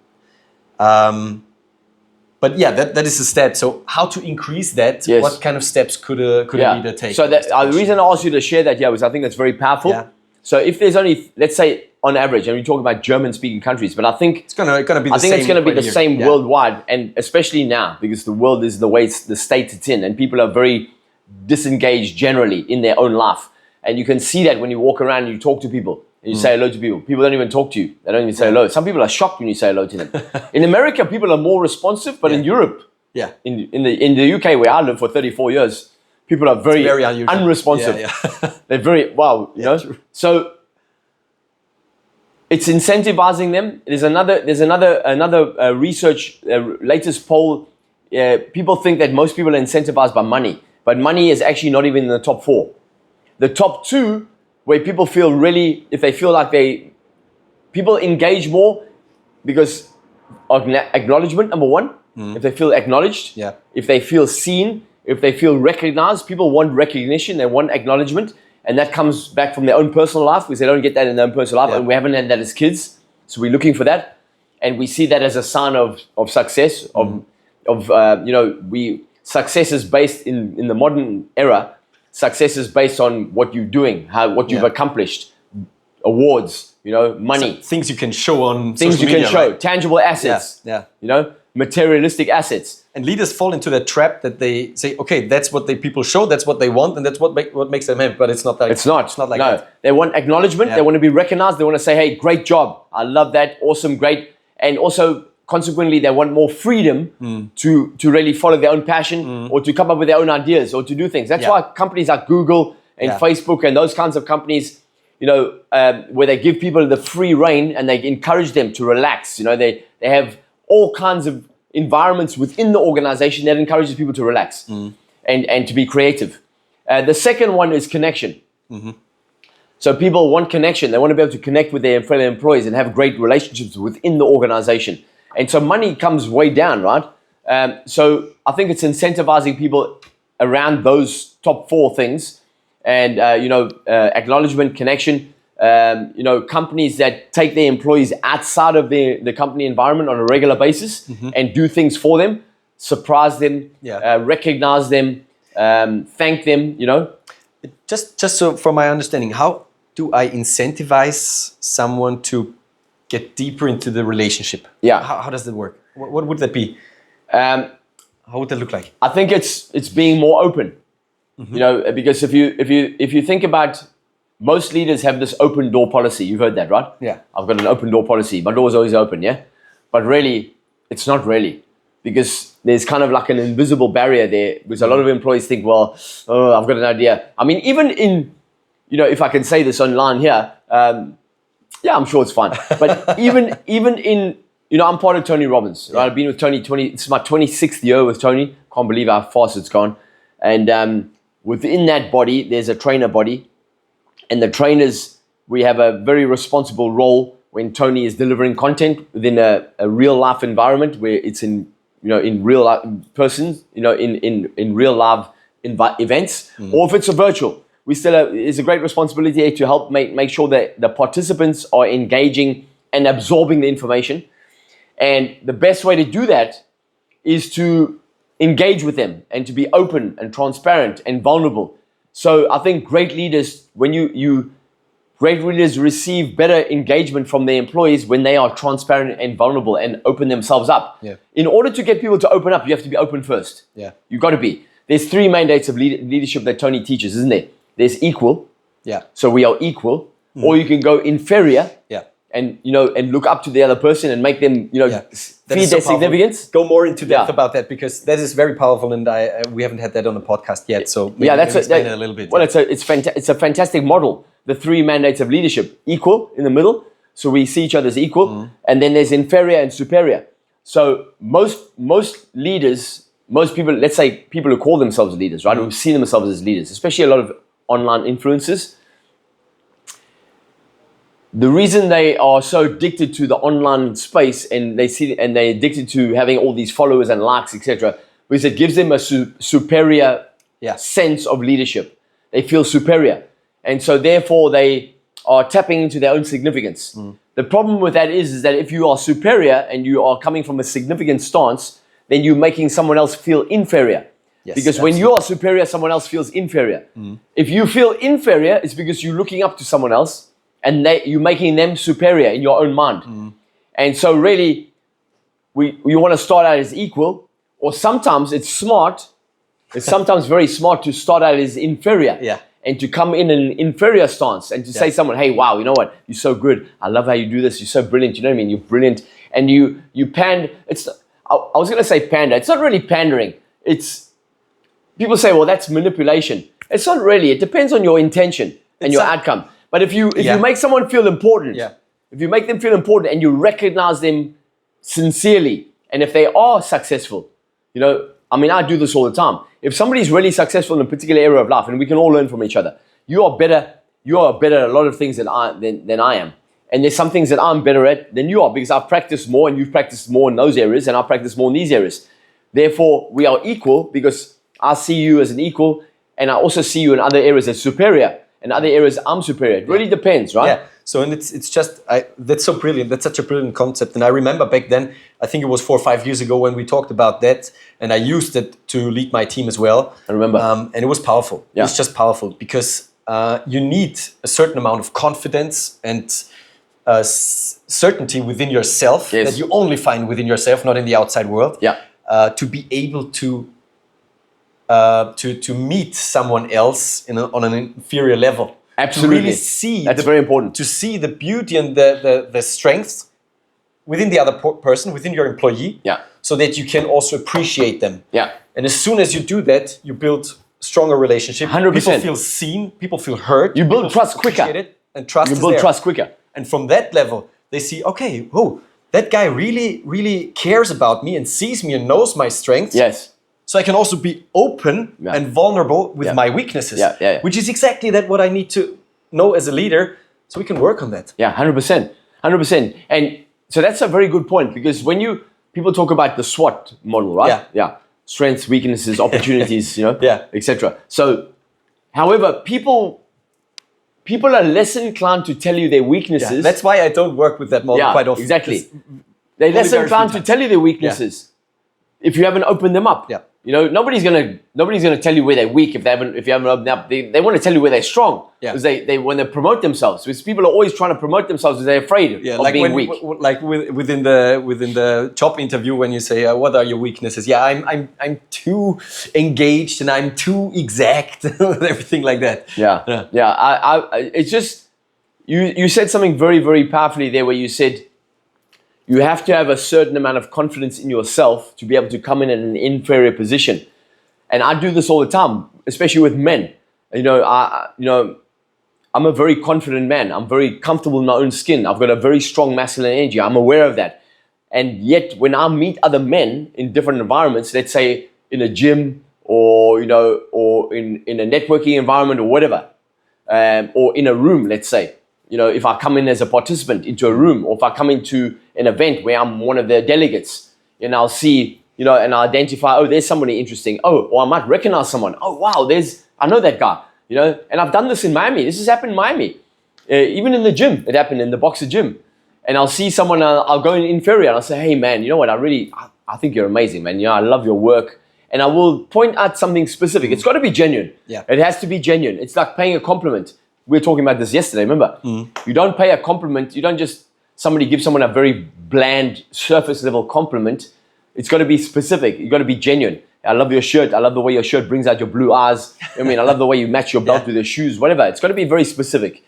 But yeah, that is a step. So how to increase that? Yes. What kind of steps could a leader take? So the reason I asked you to share that was I think that's very powerful. Yeah. So if there's only, let's say, on average, and we talk about German-speaking countries, but I think it's gonna be the same worldwide, and especially now, because the world is the state it's in, and people are very disengaged generally in their own life, and you can see that when you walk around and you talk to people and you say hello to people. People don't even talk to you; they don't even say hello. Some people are shocked when you say hello to them. In America, people are more responsive, but in Europe, in the UK where I lived for 34 years, people are very unresponsive. Yeah. They're very True. So it's incentivizing them. There's another research latest poll. People think that most people are incentivized by money, but money is actually not even in the top 4. The top 2, where people feel really, if they feel like people engage more because of acknowledgement, number 1. If they feel acknowledged, if they feel seen, if they feel recognized, people want recognition, they want acknowledgement. And that comes back from their own personal life, because they don't get that in their own personal life. And we haven't had that as kids. So we're looking for that. and we see that as a sign of success. Success is based in the modern era. Success is based on what you're doing, what you've accomplished, awards, money, so things you can show on things social you media, can show, right? tangible assets. Materialistic assets. And leaders fall into that trap that they say, okay, that's what people show, that's what they want, and that's what makes them happy. But it's not like it's not like no. that. They want acknowledgement. They want to be recognized. They want to say, hey, great job. I love that. Awesome, great. And also, consequently, they want more freedom to really follow their own passion or to come up with their own ideas or to do things. That's why companies like Google and Facebook and those kinds of companies, where they give people the free rein and they encourage them to relax. They have all kinds of environments within the organization that encourages people to relax and to be creative. The second one is connection. So people want connection. They want to be able to connect with their fellow employees and have great relationships within the organization. And so money comes way down, right? So I think it's incentivizing people around those top four things. And, acknowledgement, connection, companies that take their employees outside of the company environment on a regular basis and do things for them, surprise them, recognize them, thank them, Just so from my understanding, how do I incentivize someone to get deeper into the relationship? Yeah. How does that work? What would that be? How would that look like? I think it's being more open, because if you think about, most leaders have this open door policy. You've heard that, right? Yeah. I've got an open door policy. My door's always open, yeah? But really, it's not really, because there's kind of like an invisible barrier there, because a lot of employees think, well, I've got an idea. I mean, even in, if I can say this online here, I'm sure it's fine. But even in, I'm part of Tony Robbins. Right? I've been with Tony, it's my 26th year with Tony. Can't believe how fast it's gone. And within that body, there's a trainer body. And the trainers, we have a very responsible role when Tony is delivering content within a real life environment where it's in real life persons, in real live events, or if it's a virtual. We still it's a great responsibility to help make sure that the participants are engaging and absorbing the information. And the best way to do that is to engage with them and to be open and transparent and vulnerable. So I think great leaders, great leaders receive better engagement from their employees when they are transparent and vulnerable and open themselves up. Yeah. In order to get people to open up, you have to be open first. Yeah. You've got to be. There's three mandates of leadership that Tony teaches, isn't there? There's equal. Yeah. So we are equal. Or you can go inferior. Yeah. And and look up to the other person and make them feed their significance. Go more into depth about that, because that is very powerful, and we haven't had that on the podcast yet. So maybe that's explain it a little bit. Well, it's a fantastic model. The three mandates of leadership: equal in the middle, so we see each other as equal, and then there's inferior and superior. So most leaders, most people, let's say people who call themselves leaders, right, who see themselves as leaders, especially a lot of online influencers. The reason they are so addicted to the online space and they're addicted to having all these followers and likes, etc., because it gives them a superior sense of leadership. They feel superior. And so therefore they are tapping into their own significance. The problem with that is that if you are superior and you are coming from a significant stance, then you're making someone else feel inferior. Yes, because when you are superior, someone else feels inferior. If you feel inferior, it's because you're looking up to someone else and you're making them superior in your own mind. And so really, you want to start out as equal, or sometimes it's smart. It's sometimes very smart to start out as inferior. Yeah. And to come in an inferior stance and to say to someone, hey, wow, you know what? You're so good. I love how you do this. You're so brilliant. You know what I mean? You're brilliant. And you pander. I was going to say pander. It's not really pandering. People say, well, that's manipulation. It's not really. It depends on your intention and your outcome. But if you make someone feel important, if you make them feel important and you recognize them sincerely, and if they are successful, I do this all the time. If somebody's really successful in a particular area of life, and we can all learn from each other, you are better at a lot of things than I am. And there's some things that I'm better at than you are, because I've practiced more and you've practiced more in those areas and I've practiced more in these areas. Therefore, we are equal because I see you as an equal and I also see you in other areas as superior. and other areas I'm superior. It really depends, right? Yeah. So, and it's just, that's so brilliant. That's such a brilliant concept. And I remember back then, I think it was 4 or 5 years ago when we talked about that, and I used it to lead my team as well. I remember. And it was powerful. Yeah. It's just powerful because you need a certain amount of confidence and certainty within yourself that you only find within yourself, not in the outside world. Yeah. To be able to meet someone else on an inferior level. Absolutely. To really see that's very important. To see the beauty and the strengths within the other person, within your employee, so that you can also appreciate them. Yeah. And as soon as you do that, you build stronger relationship. 100%. People feel seen. People feel heard. You build trust quicker. And trust you is build there. trust quicker. And from that level, they see, okay, that guy really, really cares about me and sees me and knows my strengths. Yes. So I can also be open and vulnerable with my weaknesses, which is exactly what I need to know as a leader, so we can work on that. Yeah, 100%, 100%. And so that's a very good point, because when people talk about the SWOT model, right? Yeah. Strengths, weaknesses, opportunities, etc. So, however, people are less inclined to tell you their weaknesses. Yeah, that's why I don't work with that model quite often. Exactly. They're less inclined to tell you their weaknesses if you haven't opened them up. Yeah. Nobody's gonna tell you where they're weak if you haven't opened up. They want to tell you where they're strong. Because they when they promote themselves. Because people are always trying to promote themselves because they're afraid of being weak. Like within the job interview, when you say what are your weaknesses? Yeah, I'm too engaged and I'm too exact and everything like that. It's just you said something very, very powerfully there, where you said you have to have a certain amount of confidence in yourself to be able to come in an inferior position. And I do this all the time, especially with men. I'm a very confident man. I'm very comfortable in my own skin. I've got a very strong masculine energy. I'm aware of that. And yet when I meet other men in different environments, let's say in a gym or in a networking environment or whatever, or in a room, let's say, if I come in as a participant into a room, or if I come into an event where I'm one of the delegates, and I'll see, and I identify, there's somebody interesting. Or I might recognize someone. Wow, I know that guy, and I've done this in Miami. This has happened in Miami. Even in the gym, it happened in the boxer gym. And I'll see someone, I'll go in inferior, and I'll say, hey man, you know what, I think you're amazing, man. I love your work. And I will point out something specific. It's got to be genuine. Yeah. It has to be genuine. It's like paying a compliment. We were talking about this yesterday, remember? You don't pay a compliment. You don't just give someone a very bland, surface level compliment. It's got to be specific. You got to be genuine. I love your shirt. I love the way your shirt brings out your blue eyes. I love the way you match your belt with your shoes, whatever. It's got to be very specific.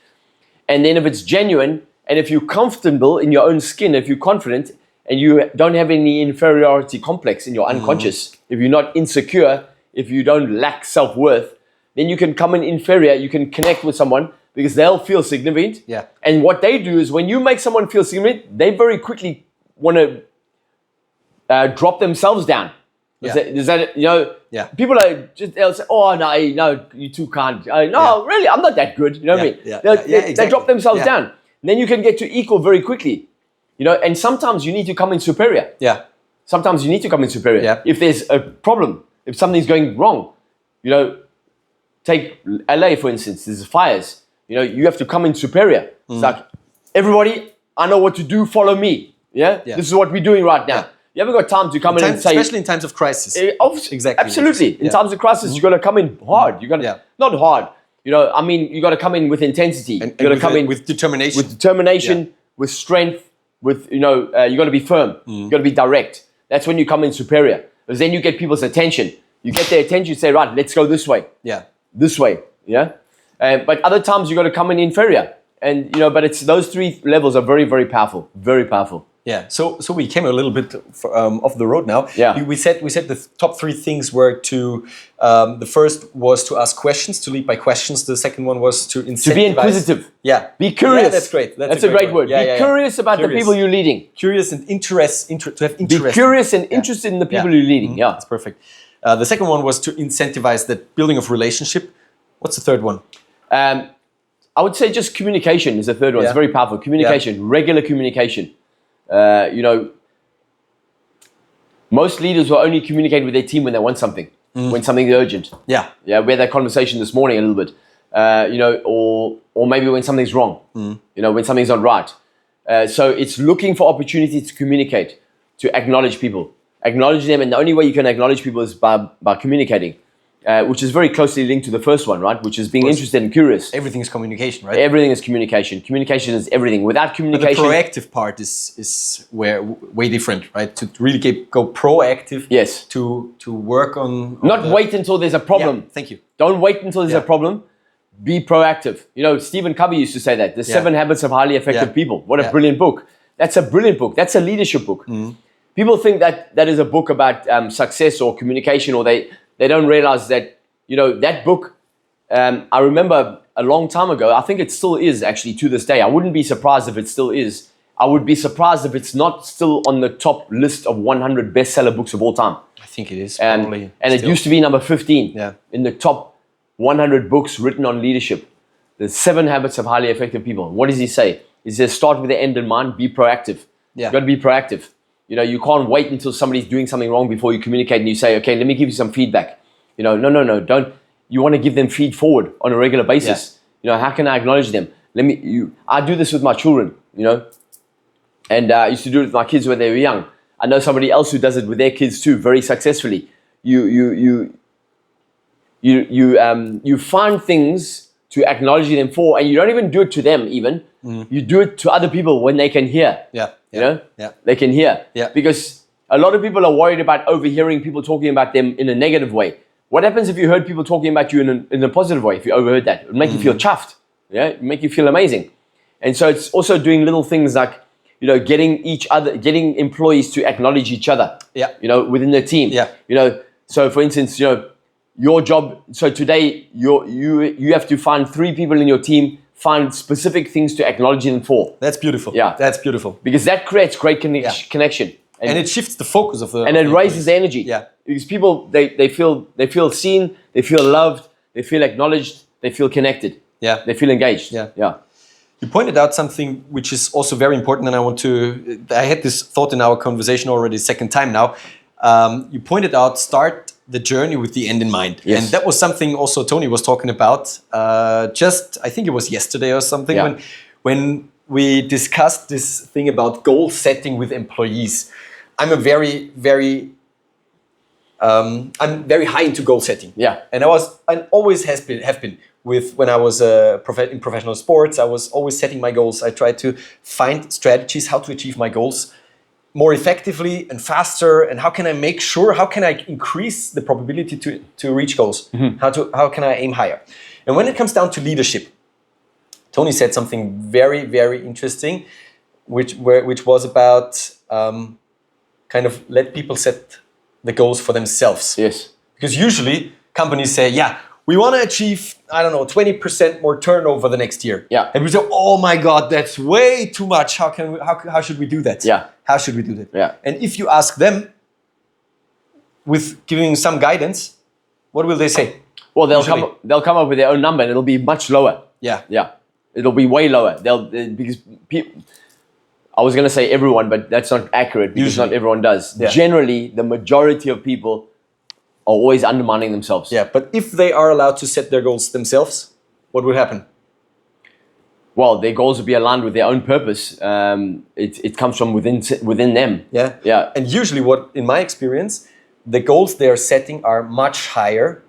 And then if it's genuine, and if you're comfortable in your own skin, if you're confident, and you don't have any inferiority complex in your unconscious, if you're not insecure, if you don't lack self-worth, then you can come in inferior, you can connect with someone because they'll feel significant. Yeah. And what they do is when you make someone feel significant, they very quickly want to drop themselves down. People are just, they'll say, no, you're too kind. Really, I'm not that good. You know what I mean? Exactly. They drop themselves down. And then you can get to equal very quickly. And sometimes you need to come in superior. Yeah. Sometimes you need to come in superior. Yeah. If there's a problem, if something's going wrong, take LA, for instance, there's fires. You have to come in superior. It's like, everybody, I know what to do, follow me. Yeah? This is what we're doing right now. You haven't got time to come in and say... Especially in times of crisis. Exactly. Absolutely. In times of crisis, you got to come in hard. You got to, not hard. You got to come in with intensity. You got to come in with determination. With determination, with strength, with, you got to be firm. You got to be direct. That's when you come in superior. Because then you get people's attention. You get their attention, you say, right, let's go this way. Yeah. This way. Yeah. But other times you got to come in inferior. And, but it's those three levels are very, very powerful. Very powerful. Yeah. So we came a little bit off the road now. Yeah. We said the top three things were to, the first was to ask questions, to lead by questions. The second one was to incentivize. To be inquisitive. Yeah. Be curious. Yeah, that's great. That's a great word. Be curious about the people you're leading. Curious and to have interest. Be curious and interested in the people you're leading. Yeah. That's perfect. The second one was to incentivize the building of relationship. What's the third one? I would say just communication is the third one. It's very powerful. Communication, regular communication. Most leaders will only communicate with their team when they want something, when something's urgent. Yeah. Yeah, we had that conversation this morning a little bit. or maybe when something's wrong, when something's not right. So it's looking for opportunities to communicate, to acknowledge people, acknowledge them, and the only way you can acknowledge people is by communicating, which is very closely linked to the first one, right? Which is being interested and curious. Everything is communication, right? Everything is communication. Communication is everything. Without communication, but the proactive part is way different, right? To really go proactive. Yes. To work on not wait until there's a problem. Yeah, thank you. Don't wait until there's a problem. Be proactive. Stephen Covey used to say that. The 7 Habits of Highly Effective People. What a brilliant book. That's a brilliant book. That's a leadership book. People think that is a book about success or communication, or they don't realize that, that book, I remember a long time ago, I think it still is actually to this day. I wouldn't be surprised if it still is. I would be surprised if it's not still on the top list of 100 bestseller books of all time. I think it is probably. And it used to be number 15 in the top 100 books written on leadership. The 7 Habits of Highly Effective People. What does he say? He says, start with the end in mind, be proactive. Yeah. You've got to be proactive. You can't wait until somebody's doing something wrong before you communicate and you say, okay, let me give you some feedback. No, don't. You want to give them feed forward on a regular basis. How can I acknowledge them? I do this with my children, and I used to do it with my kids when they were young. I know somebody else who does it with their kids too, very successfully. You find things to acknowledge them for, and you don't even do it to them even. You do it to other people when they can hear. They can hear. Because a lot of people are worried about overhearing people talking about them in a negative way. What happens if you heard people talking about you in a positive way? If you overheard that, it would make you feel chuffed. Yeah, it would make you feel amazing. And so it's also doing little things like, getting employees to acknowledge each other. Within the team. So for instance, your job. So today, you have to find 3 people in your team. Find specific things to acknowledge them for. That's beautiful. Yeah, that's beautiful. Because that creates great connection, and it shifts the focus of the. And it raises the energy. Yeah, because people they feel seen, they feel loved, they feel acknowledged, they feel connected. Yeah, they feel engaged. Yeah. You pointed out something which is also very important, and I had this thought in our conversation already, second time now. You pointed out start the journey with the end in mind. Yes. And that was something also Tony was talking about I think it was yesterday or something when we discussed this thing about goal setting with employees. I'm very high into goal setting. And I always have been when I was in professional sports. I was always setting my goals. I tried to find strategies how to achieve my goals more effectively and faster, and how can I increase the probability to reach goals? How can I aim higher? And when it comes down to leadership, Tony said something very, very interesting, which was about kind of let people set the goals for themselves. Yes. Because usually companies say, we want to achieve, 20% more turnover the next year. Yeah. And we say, oh my God, that's way too much. How should we do that? Yeah. How should we do that? Yeah. And if you ask them, with giving some guidance, what will they say? Well, they'll come up with their own number, and it'll be much lower. Yeah. It'll be way lower. Because people. I was going to say everyone, but that's not accurate because not everyone does. Yeah. Generally, the majority of people are always undermining themselves. Yeah, but if they are allowed to set their goals themselves, what will happen? Well, their goals will be aligned with their own purpose. It comes from within them. Yeah. And usually in my experience, the goals they are setting are much higher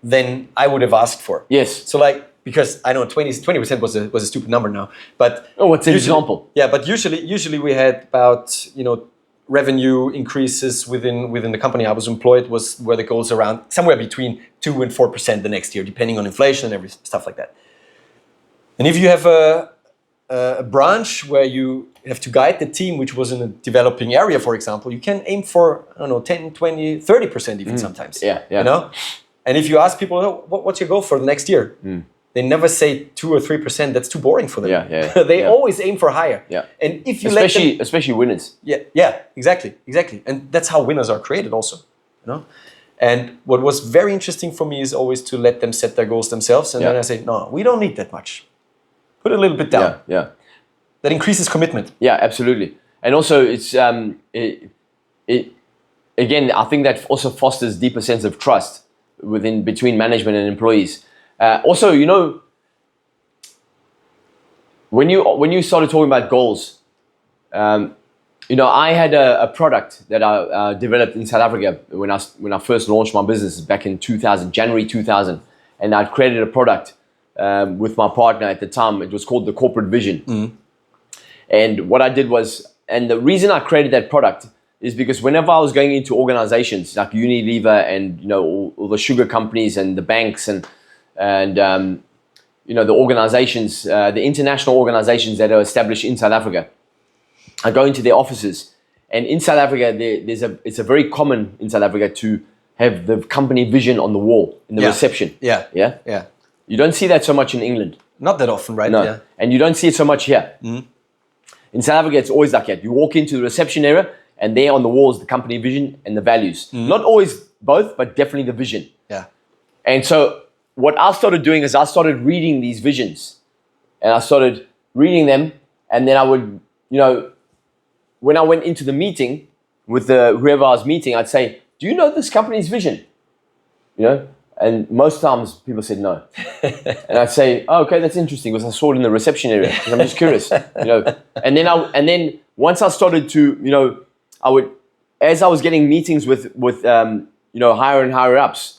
than I would have asked for. Yes. So because I know 20% was a stupid number now, but what's an example? Yeah, but usually we had about revenue increases within the company I was employed were the goals around somewhere between 2 and 4% the next year, depending on inflation and stuff like that. And if you have a branch where you have to guide the team, which was in a developing area, for example, you can aim for 10, 20, 30% even sometimes. Yeah. And if you ask people, what's your goal for the next year? They never say 2 or 3%. That's too boring for them. Yeah. They always aim for higher. Yeah. And if you especially winners. Yeah, exactly. And that's how winners are created also. And what was very interesting for me is always to let them set their goals themselves. And then I say, no, we don't need that much. Put it a little bit down. Yeah. That increases commitment. Yeah, absolutely. And also it's again, I think that also fosters deeper sense of trust between management and employees. Also, when you started talking about goals, I had a product that I developed in South Africa when I first launched my business back in January 2000, and I created a product with my partner at the time. It was called the Corporate Vision. And what I did was, and the reason I created that product is because whenever I was going into organizations like Unilever and all the sugar companies and the banks and the organizations, the international organizations that are established in South Africa, I go into their offices, and in South Africa, it's a very common in South Africa to have the company vision on the wall in the reception. Yeah. You don't see that so much in England. Not that often, right? No. Yeah. And you don't see it so much here. In South Africa, it's always like that. You walk into the reception area, and there on the wall is the company vision and the values. Not always both, but definitely the vision. Yeah. And so what I started doing is I started reading these visions, and I started reading them, and then I would, when I went into the meeting with whoever I was meeting, I'd say, "Do you know this company's vision?" And most times people said no. And I'd say, "Oh, okay, that's interesting because I saw it in the reception area. I'm just curious." And then once I started to, I would, as I was getting meetings with higher and higher ups,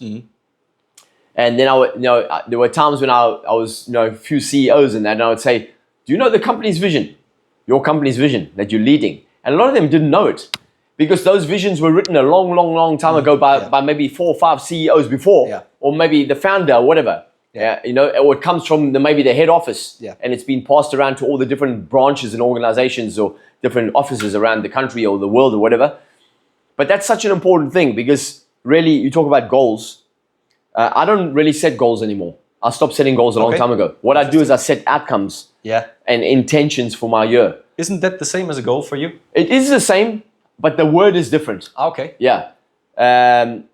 and then I would, there were times when I was, a few CEOs and that, and I would say, "Do you know the company's vision? Your company's vision that you're leading?" And a lot of them didn't know it because those visions were written a long, long, long time ago by maybe 4 or 5 CEOs before, or maybe the founder, or whatever. Or it comes from maybe the head office, and it's been passed around to all the different branches and organizations or different offices around the country or the world or whatever. But that's such an important thing because really, you talk about goals. I don't really set goals anymore. I stopped setting goals a long time ago. What I do is I set outcomes and intentions for my year. Isn't that the same as a goal for you? It is the same, but the word is different. Okay. Yeah. And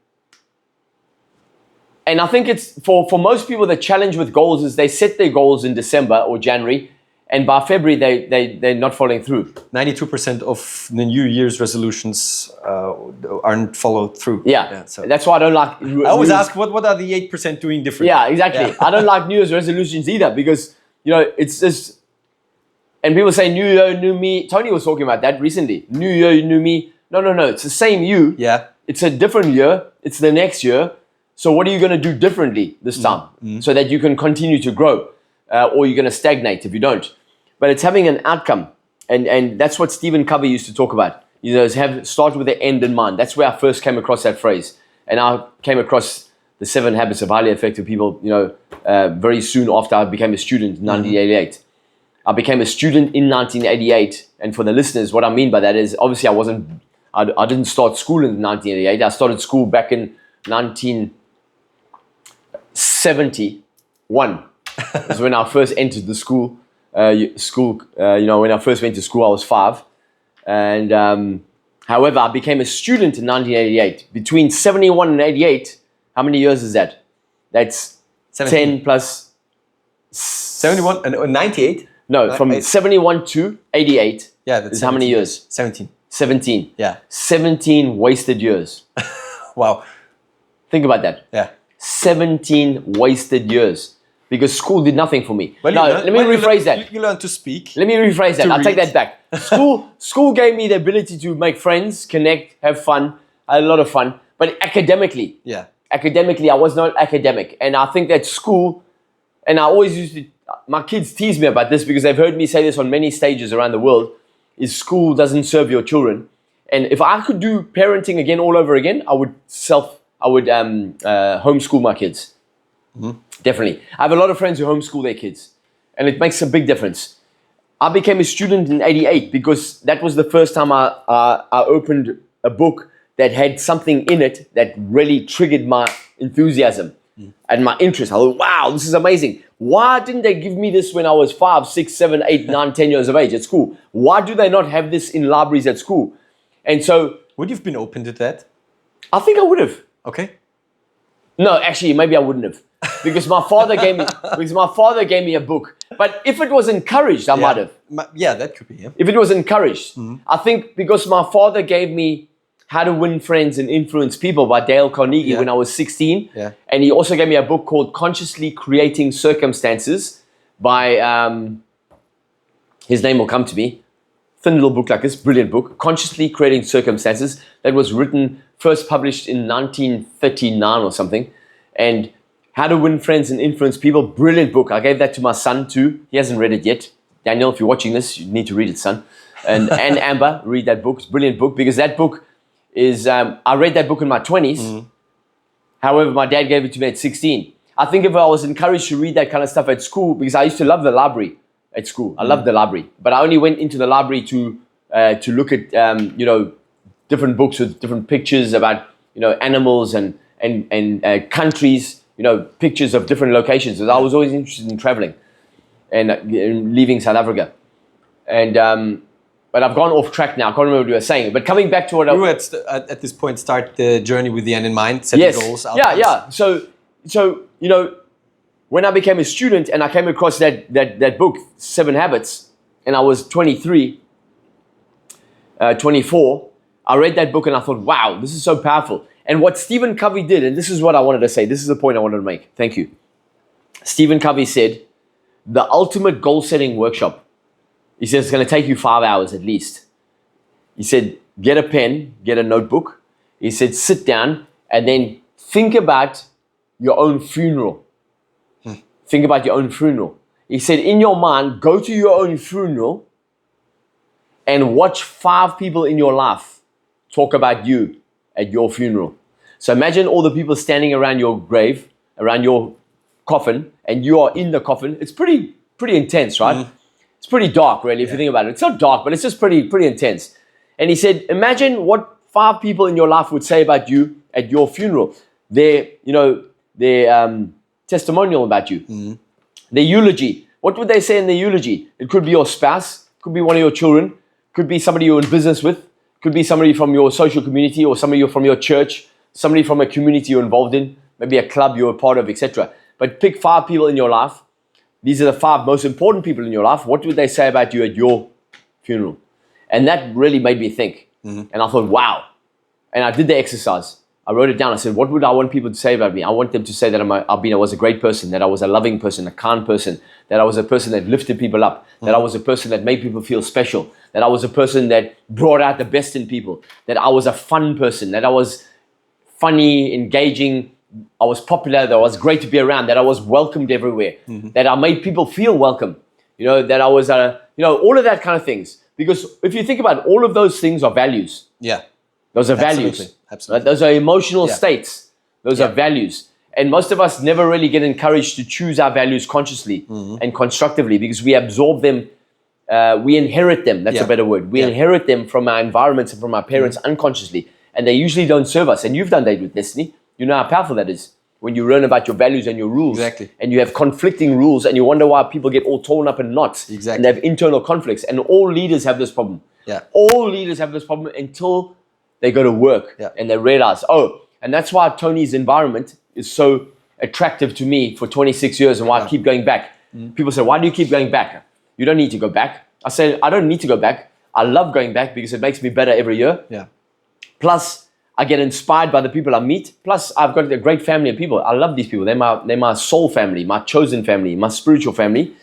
I think it's for most people, the challenge with goals is they set their goals in December or January, and by February they're not following through. 92% of the New Year's resolutions aren't followed through. So that's why I don't like. I always ask, what are the 8% doing differently? Yeah, exactly. I don't like New Year's resolutions either because it's just. And people say, "New year, new me." Tony was talking about that recently. New year, new me. No. It's the same you. Yeah. It's a different year. It's the next year. So what are you going to do differently this time so that you can continue to grow? Or you're going to stagnate if you don't. But it's having an outcome. And that's what Stephen Covey used to talk about. Start with the end in mind. That's where I first came across that phrase. And I came across the 7 Habits of Highly Effective People, very soon after I became a student in 1988. I became a student in 1988, and for the listeners, what I mean by that is obviously I didn't start school in 1988. I started school back in 1971. That's when I first entered the school. When I first went to school, I was 5, and however, I became a student in 1988. Between 71 and 88, how many years is that? That's 17. 10 plus 71 and 98. No, from 71 to 88 that's is how many years? 17. 17. Yeah. 17 wasted years. Wow. Think about that. Yeah. 17 wasted years. Because school did nothing for me. Well, let me rephrase that. You learn to speak. Let me rephrase that. I'll take that back. School gave me the ability to make friends, connect, have fun. I had a lot of fun. But academically, I was not academic. And I think that school, and I always my kids tease me about this because they've heard me say this on many stages around the world, is school doesn't serve your children. And if I could do parenting again all over again, I would homeschool my kids. Definitely. I have a lot of friends who homeschool their kids, and it makes a big difference. I became a student in 88 because that was the first time I opened a book that had something in it that really triggered my enthusiasm and my interest. I thought, wow, this is amazing. Why didn't they give me this when I was 5, 6, 7, 8, 9, 10 years of age at school? Why do they not have this in libraries at school? And so... Would you have been open to that? I think I would have. Okay. No, actually, maybe I wouldn't have. Because my father gave me a book. But if it was encouraged, I might have. Yeah, that could be. Yeah. If it was encouraged. I think because my father gave me How to Win Friends and Influence People by Dale Carnegie when I was 16. Yeah. And he also gave me a book called Consciously Creating Circumstances by, his name will come to me. Thin little book like this, brilliant book. Consciously Creating Circumstances. That was written, first published in 1939 or something. And How to Win Friends and Influence People, brilliant book. I gave that to my son too. He hasn't read it yet. Daniel, if you're watching this, you need to read it, son. And Amber, read that book. It's a brilliant book because that book is, I read that book in my 20s. However, my dad gave it to me at 16. I think if I was encouraged to read that kind of stuff at school, because I used to love the library at school. I loved the library. But I only went into the library to look at, different books with different pictures about, animals and countries, pictures of different locations. I was always interested in traveling and leaving South Africa. And but I've gone off track now. I can't remember what you were saying. But coming back to what you at this point start the journey with the end in mind, setting goals. Outcomes. Yeah. So when I became a student and I came across that book, 7 Habits, and I was 23, 24, I read that book and I thought, wow, this is so powerful. And what Stephen Covey did, and this is what I wanted to say. This is the point I wanted to make. Thank you. Stephen Covey said, the ultimate goal-setting workshop. He says it's going to take you 5 hours at least. He said, get a pen, get a notebook. He said, sit down and then think about your own funeral. Think about your own funeral. He said, in your mind, go to your own funeral and watch 5 people in your life talk about you at your funeral. So imagine all the people standing around your grave, around your coffin, and you are in the coffin. It's pretty intense, right? It's pretty dark, really, if you think about it. It's not dark, but it's just pretty intense. And he said, imagine what 5 people in your life would say about you at your funeral. Their testimonial about you. Their eulogy. What would they say in their eulogy? It could be your spouse, could be one of your children, could be somebody you're in business with, could be somebody from your social community or somebody from your church, somebody from a community you're involved in, maybe a club you're a part of, etc. But pick 5 people in your life. These are the 5 most important people in your life. What would they say about you at your funeral? And that really made me think. And I thought, wow. And I did the exercise. I wrote it down. I said, what would I want people to say about me? I want them to say that I was a great person, that I was a loving person, a kind person, that I was a person that lifted people up, that I was a person that made people feel special, that I was a person that brought out the best in people, that I was a fun person, that I was funny, engaging, I was popular, that I was great to be around, that I was welcomed everywhere, that I made people feel welcome, that I was, all of that kind of things. Because if you think about it, all of those things are values. Yeah. Those are values. Absolutely. Those are emotional states. Those are values. And most of us never really get encouraged to choose our values consciously and constructively because we absorb them, we inherit them. That's a better word. We inherit them from our environments and from our parents unconsciously. And they usually don't serve us. And you've done that with Destiny. You know how powerful that is. When you learn about your values and your rules. Exactly. And you have conflicting rules and you wonder why people get all torn up in knots. Exactly. And they have internal conflicts. And all leaders have this problem. Yeah. All leaders have this problem until they go to work and they realize, and that's why Tony's environment is so attractive to me for 26 years and why I keep going back. People say, why do you keep going back? You don't need to go back. I say, I don't need to go back. I love going back because it makes me better every year. Yeah. Plus, I get inspired by the people I meet. Plus, I've got a great family of people. I love these people. They're my soul family, my chosen family, my spiritual family.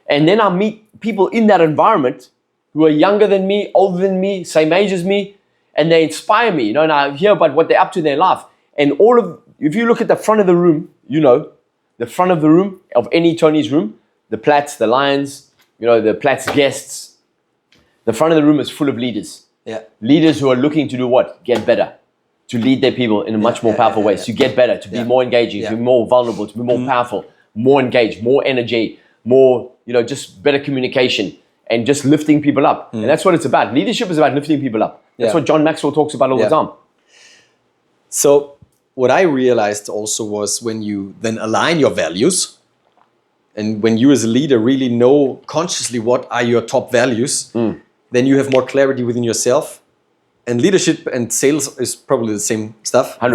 And then I meet people in that environment who are younger than me, older than me, same age as me, and they inspire me, and I hear about what they're up to in their life. And if you look at the front of the room, the front of the room of any Tony's room, the Platts, the Lions, the Platts guests, the front of the room is full of leaders. Yeah. Leaders who are looking to do what? Get better. To lead their people in a much more powerful way. To get better, to be more engaging, to be more vulnerable, to be more powerful, more engaged, more energy, more, just better communication and just lifting people up. And that's what it's about. Leadership is about lifting people up. That's what John Maxwell talks about all the time. So what I realized also was when you then align your values and when you as a leader really know consciously what are your top values, then you have more clarity within yourself. And leadership and sales is probably the same stuff. 100%.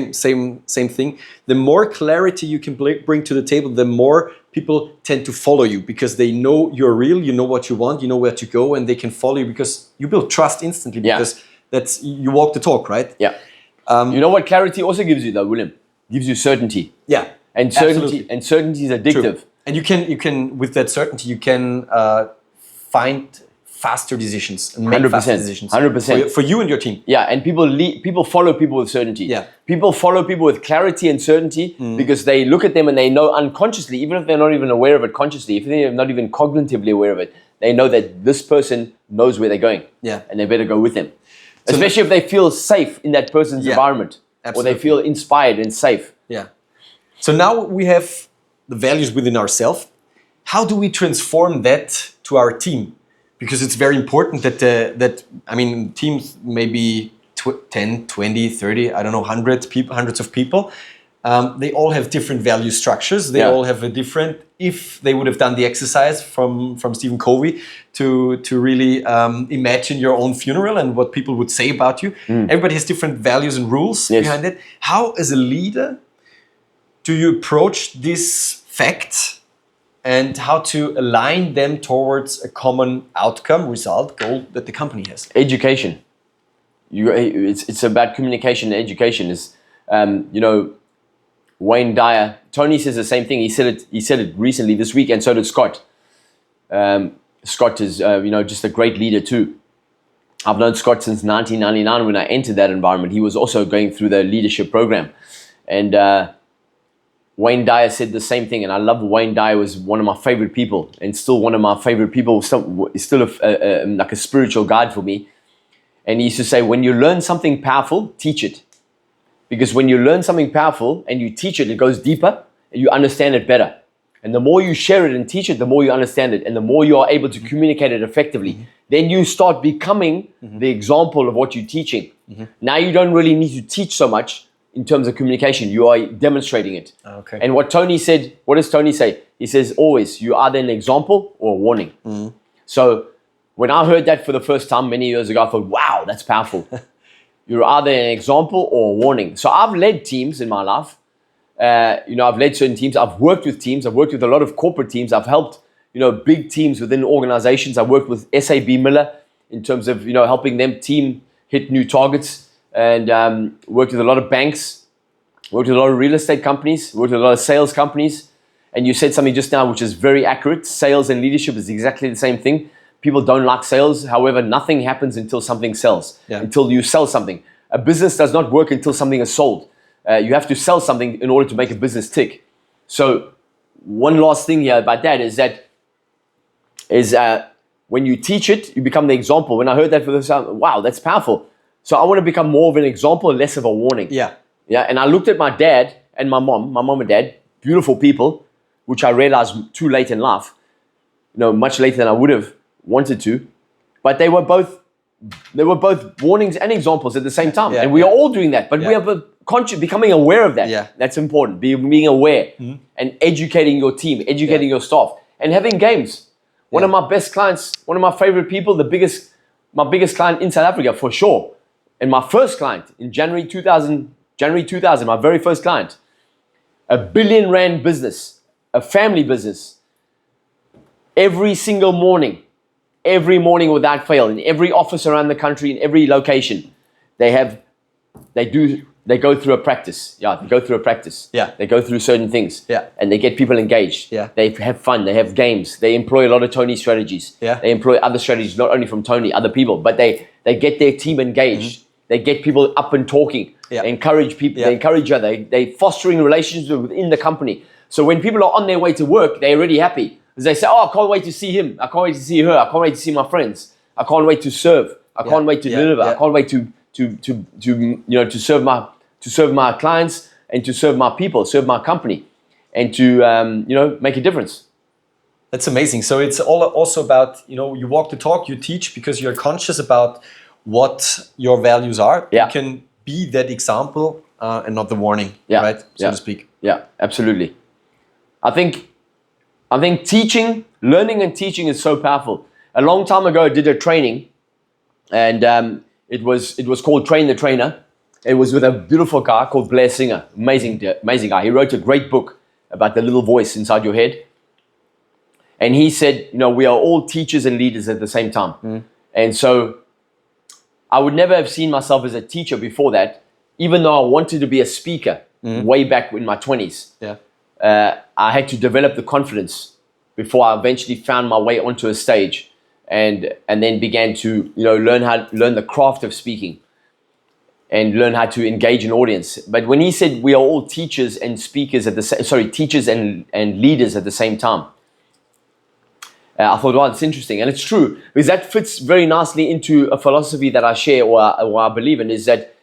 It's the same thing. The more clarity you can bring to the table, the more people tend to follow you because they know you're real, you know what you want, you know where to go, and they can follow you because you build trust instantly because That's you walk the talk, right? Yeah. You know what clarity also gives you, though, William? Gives you certainty. Yeah. And certainty is addictive. True. And you can with that certainty you can find faster decisions and make 100%, faster decisions. 100%. For you and your team. Yeah, and people follow people with certainty. Yeah. People follow people with clarity and certainty because they look at them and they know unconsciously, even if they're not even aware of it consciously, if they're not even cognitively aware of it, they know that this person knows where they're going. Yeah. And they better go with them. Especially if they feel safe in that person's environment. Absolutely. Or they feel inspired and safe. Yeah. So now we have the values within ourselves. How do we transform that to our team? Because it's very important that teams maybe 10, 20, 30, I don't know, hundreds of people. They all have different value structures. They all have a different, if they would have done the exercise from Stephen Covey to really imagine your own funeral and what people would say about you. Everybody has different values and rules behind it. How, as a leader, do you approach this fact and how to align them towards a common outcome, result, goal that the company has? Education. It's about communication and education. Wayne Dyer, Tony says the same thing. He said it recently this week, and so did Scott. Scott is just a great leader too. I've known Scott since 1999 when I entered that environment. He was also going through the leadership program, and Wayne Dyer said the same thing. And I love Wayne Dyer. Was one of my favorite people, and still one of my favorite people. Still like a spiritual guide for me. And he used to say, when you learn something powerful, teach it. Because when you learn something powerful and you teach it, it goes deeper and you understand it better. And the more you share it and teach it, the more you understand it. And the more you are able to communicate it effectively. Then you start becoming the example of what you're teaching. Now you don't really need to teach so much in terms of communication. You are demonstrating it. Okay. And what Tony said, what does Tony say? He says, always, you are either an example or a warning. So when I heard that for the first time many years ago, I thought, wow, that's powerful. You're either an example or a warning. So I've led teams in my life. I've led certain teams. I've worked with teams. I've worked with a lot of corporate teams. I've helped, big teams within organizations. I've worked with SAB Miller in terms of, helping them team hit new targets, and worked with a lot of banks, worked with a lot of real estate companies, worked with a lot of sales companies. And you said something just now, which is very accurate. Sales and leadership is exactly the same thing. People don't like sales. However, nothing happens until something sells, until you sell something. A business does not work until something is sold. You have to sell something in order to make a business tick. So one last thing here about that is when you teach it, you become the example. When I heard that for the first time, wow, that's powerful. So I want to become more of an example, less of a warning. Yeah. And I looked at my dad and my mom and dad, beautiful people, which I realized too late in life, much later than I would have wanted to, but they were both warnings and examples at the same time. And we are all doing that, but we have becoming aware of that. That's important. Being aware and educating your team, educating your staff, and having games. One of my best clients, one of my favorite people, my biggest client in South Africa for sure, and my first client in January 2000, my very first client, $1 billion business, a family business. Every single morning, without fail, in every office around the country, in every location, they go through a practice. They go through a practice. They go through certain things. And they get people engaged. They have fun. They have games. They employ a lot of Tony strategies. They employ other strategies, not only from Tony, other people, but they get their team engaged. They get people up and talking. They encourage people. They encourage each other. They fostering relationships within the company. So when people are on their way to work, they're already happy. They say, I can't wait to see him. I can't wait to see her. I can't wait to see my friends. I can't wait to serve. I can't wait to deliver. I can't wait to serve my clients and to serve my people, serve my company, and to make a difference. That's amazing. So it's also about you walk the talk, you teach because you're conscious about what your values are. You can be that example and not the warning, right? So to speak. Yeah, absolutely. I think learning and teaching is so powerful. A long time ago, I did a training, and it was called Train the Trainer. It was with a beautiful guy called Blair Singer, amazing guy. He wrote a great book about the little voice inside your head. And he said, we are all teachers and leaders at the same time. And so I would never have seen myself as a teacher before that, even though I wanted to be a speaker way back in my 20s. Yeah. I had to develop the confidence before I eventually found my way onto a stage and then began to learn the craft of speaking and learn how to engage an audience. But when he said we are all teachers and speakers teachers and leaders at the same time, I thought, wow, it's interesting. And it's true, because that fits very nicely into a philosophy that I share or I believe in, is that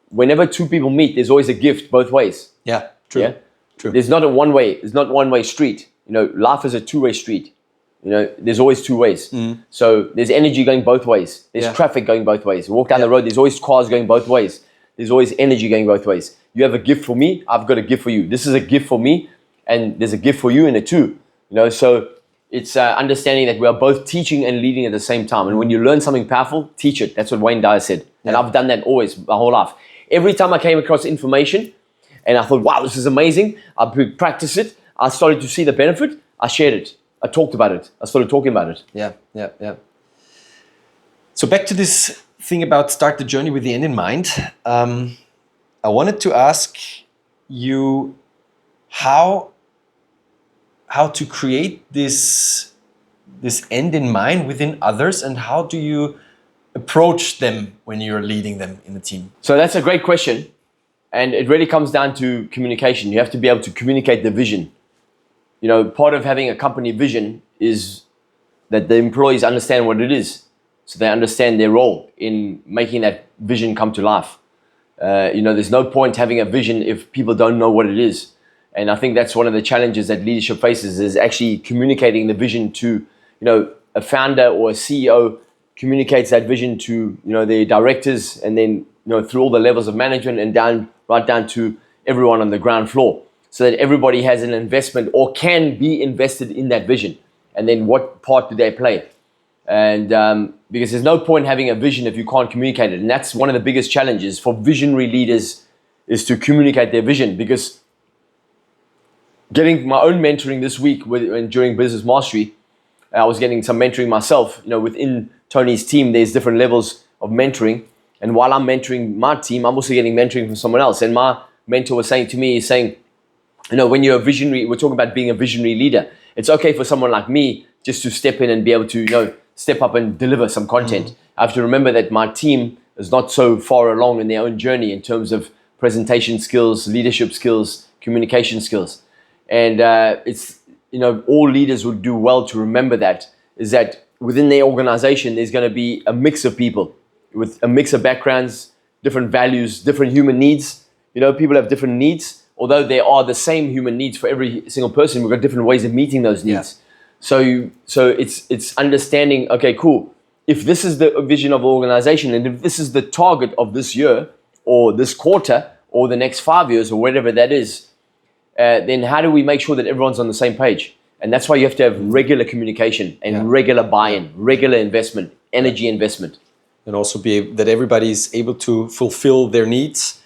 whenever two people meet, there's always a gift both ways. Yeah, true. Yeah? True. There's not a one-way street. Life is a two-way street. There's always two ways. So there's energy going both ways. There's traffic going both ways. You walk down the road, there's always cars going both ways. There's always energy going both ways. You have a gift for me, I've got a gift for you. This is a gift for me, and there's a gift for you in it too. So it's understanding that we are both teaching and leading at the same time. And when you learn something powerful, teach it. That's what Wayne Dyer said. And I've done that always, my whole life. Every time I came across information and I thought, wow, this is amazing, I practiced it, I started to see the benefit, I shared it, I talked about it, I started talking about it. Yeah. So back to this thing about start the journey with the end in mind. I wanted to ask you how to create this end in mind within others, and how do you approach them when you're leading them in the team? So that's a great question, and it really comes down to communication. You have to be able to communicate the vision. Part of having a company vision is that the employees understand what it is, so they understand their role in making that vision come to life. There's no point having a vision if people don't know what it is. And I think that's one of the challenges that leadership faces, is actually communicating the vision to, a founder or a CEO communicates that vision to, their directors, and then, through all the levels of management and right down to everyone on the ground floor, so that everybody has an investment or can be invested in that vision. And then what part do they play? And because there's no point having a vision if you can't communicate it. And that's one of the biggest challenges for visionary leaders, is to communicate their vision. Because getting my own mentoring this week during Business Mastery, I was getting some mentoring myself. Within Tony's team, there's different levels of mentoring. And while I'm mentoring my team, I'm also getting mentoring from someone else. And my mentor was saying to me, when you're a visionary, we're talking about being a visionary leader. It's okay for someone like me just to step in and be able to, step up and deliver some content. I have to remember that my team is not so far along in their own journey in terms of presentation skills, leadership skills, communication skills. And all leaders would do well to remember that, is that within their organization, there's going to be a mix of people with a mix of backgrounds, different values, different human needs. People have different needs. Although there are the same human needs for every single person, we've got different ways of meeting those needs. Yeah. So it's understanding, okay, cool. If this is the vision of the organization, and if this is the target of this year or this quarter or the next 5 years or whatever that is, then how do we make sure that everyone's on the same page? And that's why you have to have regular communication and regular buy-in, regular investment, energy investment. And also that everybody is able to fulfill their needs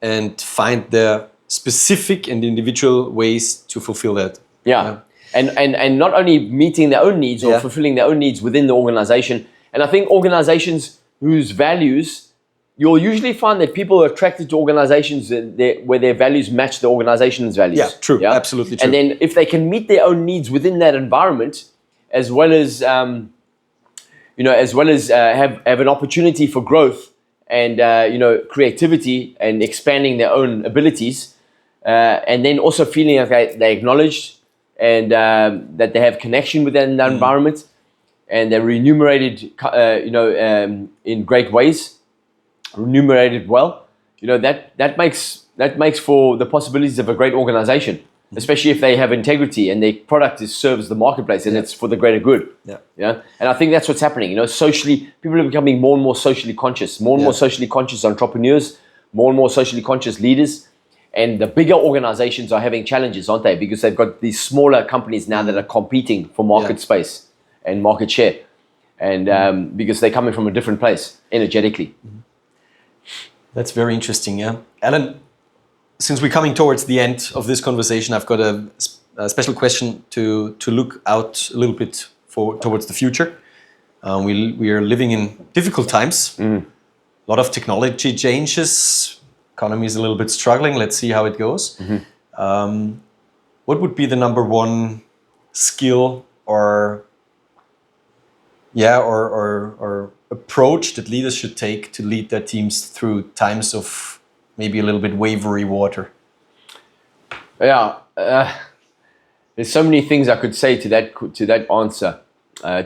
and find the specific and individual ways to fulfill that. Yeah. And not only meeting their own needs or fulfilling their own needs within the organization. And I think organizations whose values, you'll usually find that people are attracted to organizations where their values match the organization's values. Yeah, true. Yeah? Absolutely true. And then if they can meet their own needs within that environment, as well as have an opportunity for growth and creativity and expanding their own abilities, and then also feeling like they're acknowledged and that they have connection with that environment, and they're remunerated, in great ways, remunerated well. That makes for the possibilities of a great organization, especially if they have integrity and their product serves the marketplace and it's for the greater good. And I think that's what's happening. Socially, people are becoming more and more socially conscious, more and more socially conscious entrepreneurs, more and more socially conscious leaders. And the bigger organizations are having challenges, aren't they? Because they've got these smaller companies now that are competing for market space and market share. And because they're coming from a different place energetically. That's very interesting, yeah. Allan, since we're coming towards the end of this conversation, I've got a special question to look out a little bit towards the future. We are living in difficult times. lot of technology changes. Economy is a little bit struggling. Let's see how it goes. What would be the number one skill or approach that leaders should take to lead their teams through times of maybe a little bit wavery water? Yeah, there's so many things I could say to that answer,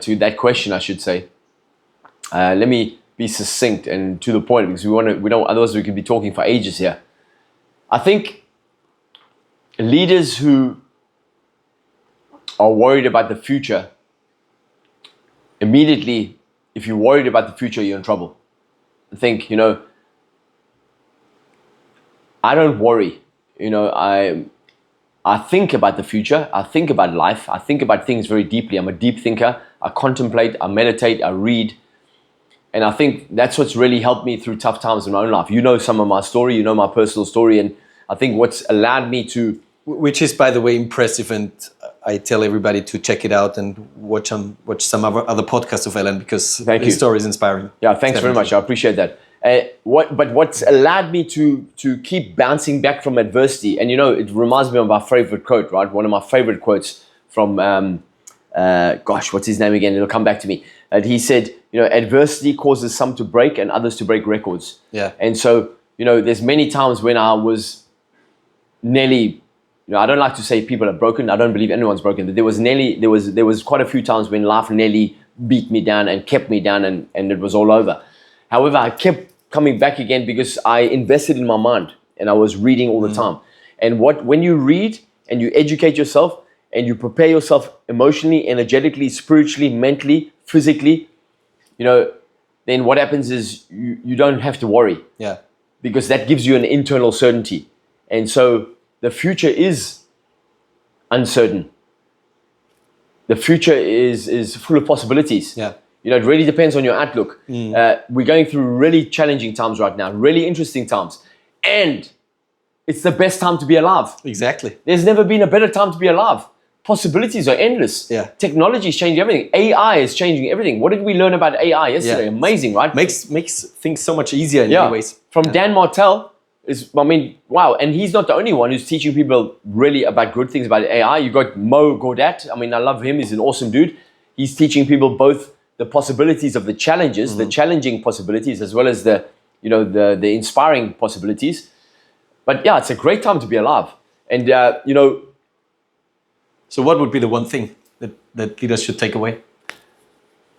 to that question, I should say. Let me be succinct and to the point, because we don't, otherwise we could be talking for ages here. I think leaders who are worried about the future, immediately, if you're worried about the future, you're in trouble. I think, I don't worry. I think about the future. I think about life. I think about things very deeply. I'm a deep thinker. I contemplate, I meditate, I read. And I think that's what's really helped me through tough times in my own life. You know some of my story, you know my personal story. And I think what's allowed me to... Which is, by the way, impressive. And I tell everybody to check it out and watch some other podcasts of Allan, because his story is inspiring. Yeah, thanks very much. I appreciate that. But what's allowed me to keep bouncing back from adversity, and it reminds me of my favorite quote, right? One of my favorite quotes from, what's his name again? It'll come back to me. He said, adversity causes some to break and others to break records. Yeah. And so, there's many times when I was nearly, I don't like to say people are broken. I don't believe anyone's broken. But there was quite a few times when life nearly beat me down and kept me down, and it was all over. However, I kept coming back again because I invested in my mind and I was reading all the time. And when you read and you educate yourself and you prepare yourself emotionally, energetically, spiritually, mentally, physically, then what happens is you don't have to worry. Yeah. Because that gives you an internal certainty. And so the future is uncertain. The future is full of possibilities. Yeah. It really depends on your outlook. We're going through really challenging times right now, really interesting times. And it's the best time to be alive. Exactly. There's never been a better time to be alive. Possibilities are endless. Yeah. Technology is changing everything. AI is changing everything. What did we learn about AI yesterday? Yeah. Amazing, right? Makes things so much easier in many ways. From Dan Martell, wow. And he's not the only one who's teaching people really about good things about AI. You got Mo Gaudat. I love him. He's an awesome dude. He's teaching people both the possibilities of the challenges, the challenging possibilities, as well as the inspiring possibilities. But yeah, it's a great time to be alive. And So what would be the one thing that leaders should take away?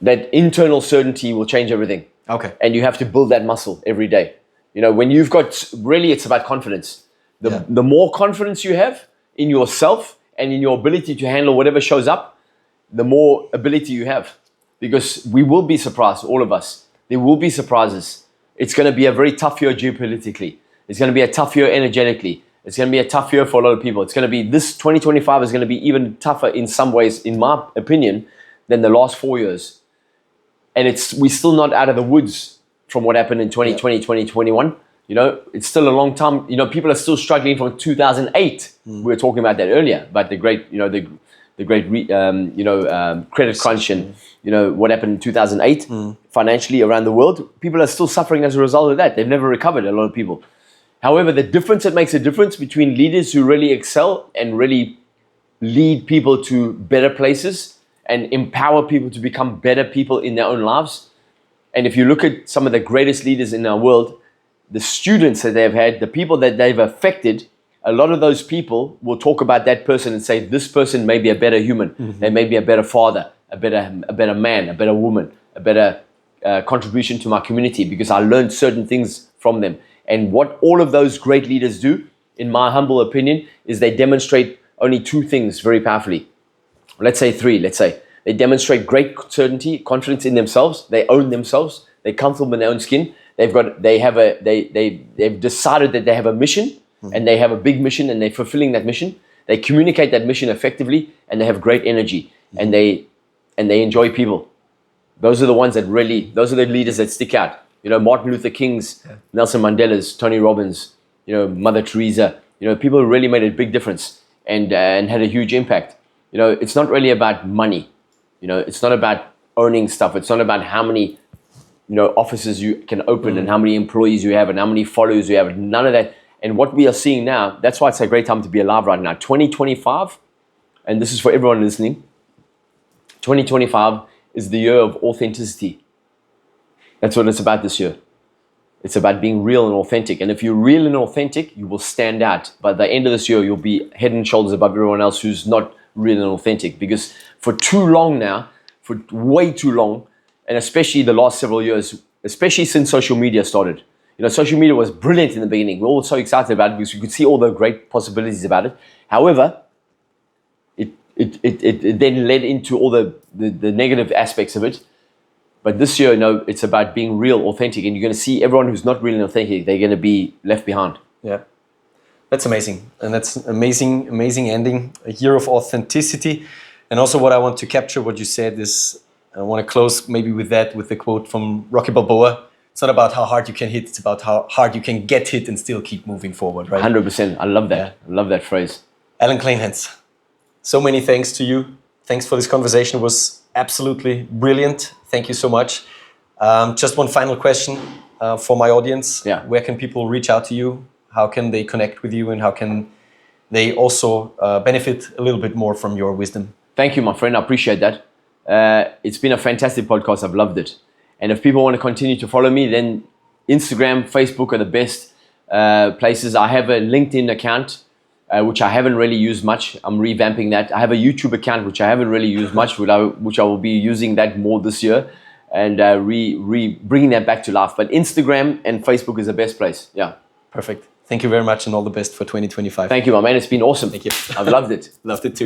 That internal certainty will change everything. Okay. And you have to build that muscle every day. When you've got, really it's about confidence. The more confidence you have in yourself and in your ability to handle whatever shows up, the more ability you have. Because we will be surprised, all of us. There will be surprises. It's going to be a very tough year geopolitically. It's going to be a tough year energetically. It's going to be a tough year for a lot of people. It's going to be, this 2025 is going to be even tougher in some ways, in my opinion, than the last 4 years. And we're still not out of the woods from what happened in 2020, 2021. It's still a long time. People are still struggling from 2008. We were talking about that earlier, about the great, credit crunch and, what happened in 2008 financially around the world. People are still suffering as a result of that. They've never recovered, a lot of people. However, the difference that makes a difference between leaders who really excel and really lead people to better places and empower people to become better people in their own lives. And if you look at some of the greatest leaders in our world, the students that they've had, the people that they've affected, a lot of those people will talk about that person and say, this person may be a better human. They may be a better father, a better man, a better woman, a better contribution to my community because I learned certain things from them. And what all of those great leaders do, in my humble opinion, is they demonstrate only two things very powerfully. Let's say three, They demonstrate great certainty, confidence in themselves. They own themselves. They're comfortable in their own skin. They've decided that they have a mission and they have a big mission and they're fulfilling that mission. They communicate that mission effectively and they have great energy and they enjoy people. Those are the ones that those are the leaders that stick out. Martin Luther King's, Nelson Mandela's, Tony Robbins, Mother Teresa, people who really made a big difference and had a huge impact. It's not really about money. It's not about owning stuff. It's not about how many offices you can open and how many employees you have and how many followers you have. None of that. And what we are seeing now, that's why it's a great time to be alive right now. 2025, and this is for everyone listening, 2025 is the year of authenticity. That's what it's about this year. It's about being real and authentic. And if you're real and authentic, you will stand out. By the end of this year, you'll be head and shoulders above everyone else who's not real and authentic. Because for too long now, for way too long, and especially the last several years, especially since social media started. Social media was brilliant in the beginning. We're all so excited about it because we could see all the great possibilities about it. However, it then led into all the negative aspects of it. But this year, it's about being real, authentic, and you're going to see everyone who's not real and authentic, they're going to be left behind. Yeah, that's amazing. And that's amazing, amazing ending, a year of authenticity. And also what I want to capture, what you said is, I want to close maybe with the quote from Rocky Balboa. It's not about how hard you can hit, it's about how hard you can get hit and still keep moving forward, right? 100%. I love that. Yeah. I love that phrase. Allan Kleynhans, so many thanks to you. Thanks for this conversation. It was absolutely brilliant. Thank you so much. Just one final question for my audience. Yeah. Where can people reach out to you? How can they connect with you? And how can they also benefit a little bit more from your wisdom? Thank you, my friend. I appreciate that. It's been a fantastic podcast. I've loved it. And if people want to continue to follow me, then Instagram, Facebook are the best places. I have a LinkedIn account, which I haven't really used much. I'm revamping that. I have a YouTube account, which I haven't really used much, which I will be using that more this year and bringing that back to life. But Instagram and Facebook is the best place. Yeah. Perfect. Thank you very much and all the best for 2025. Thank you, my man. It's been awesome. Thank you. I've loved it. Loved it too.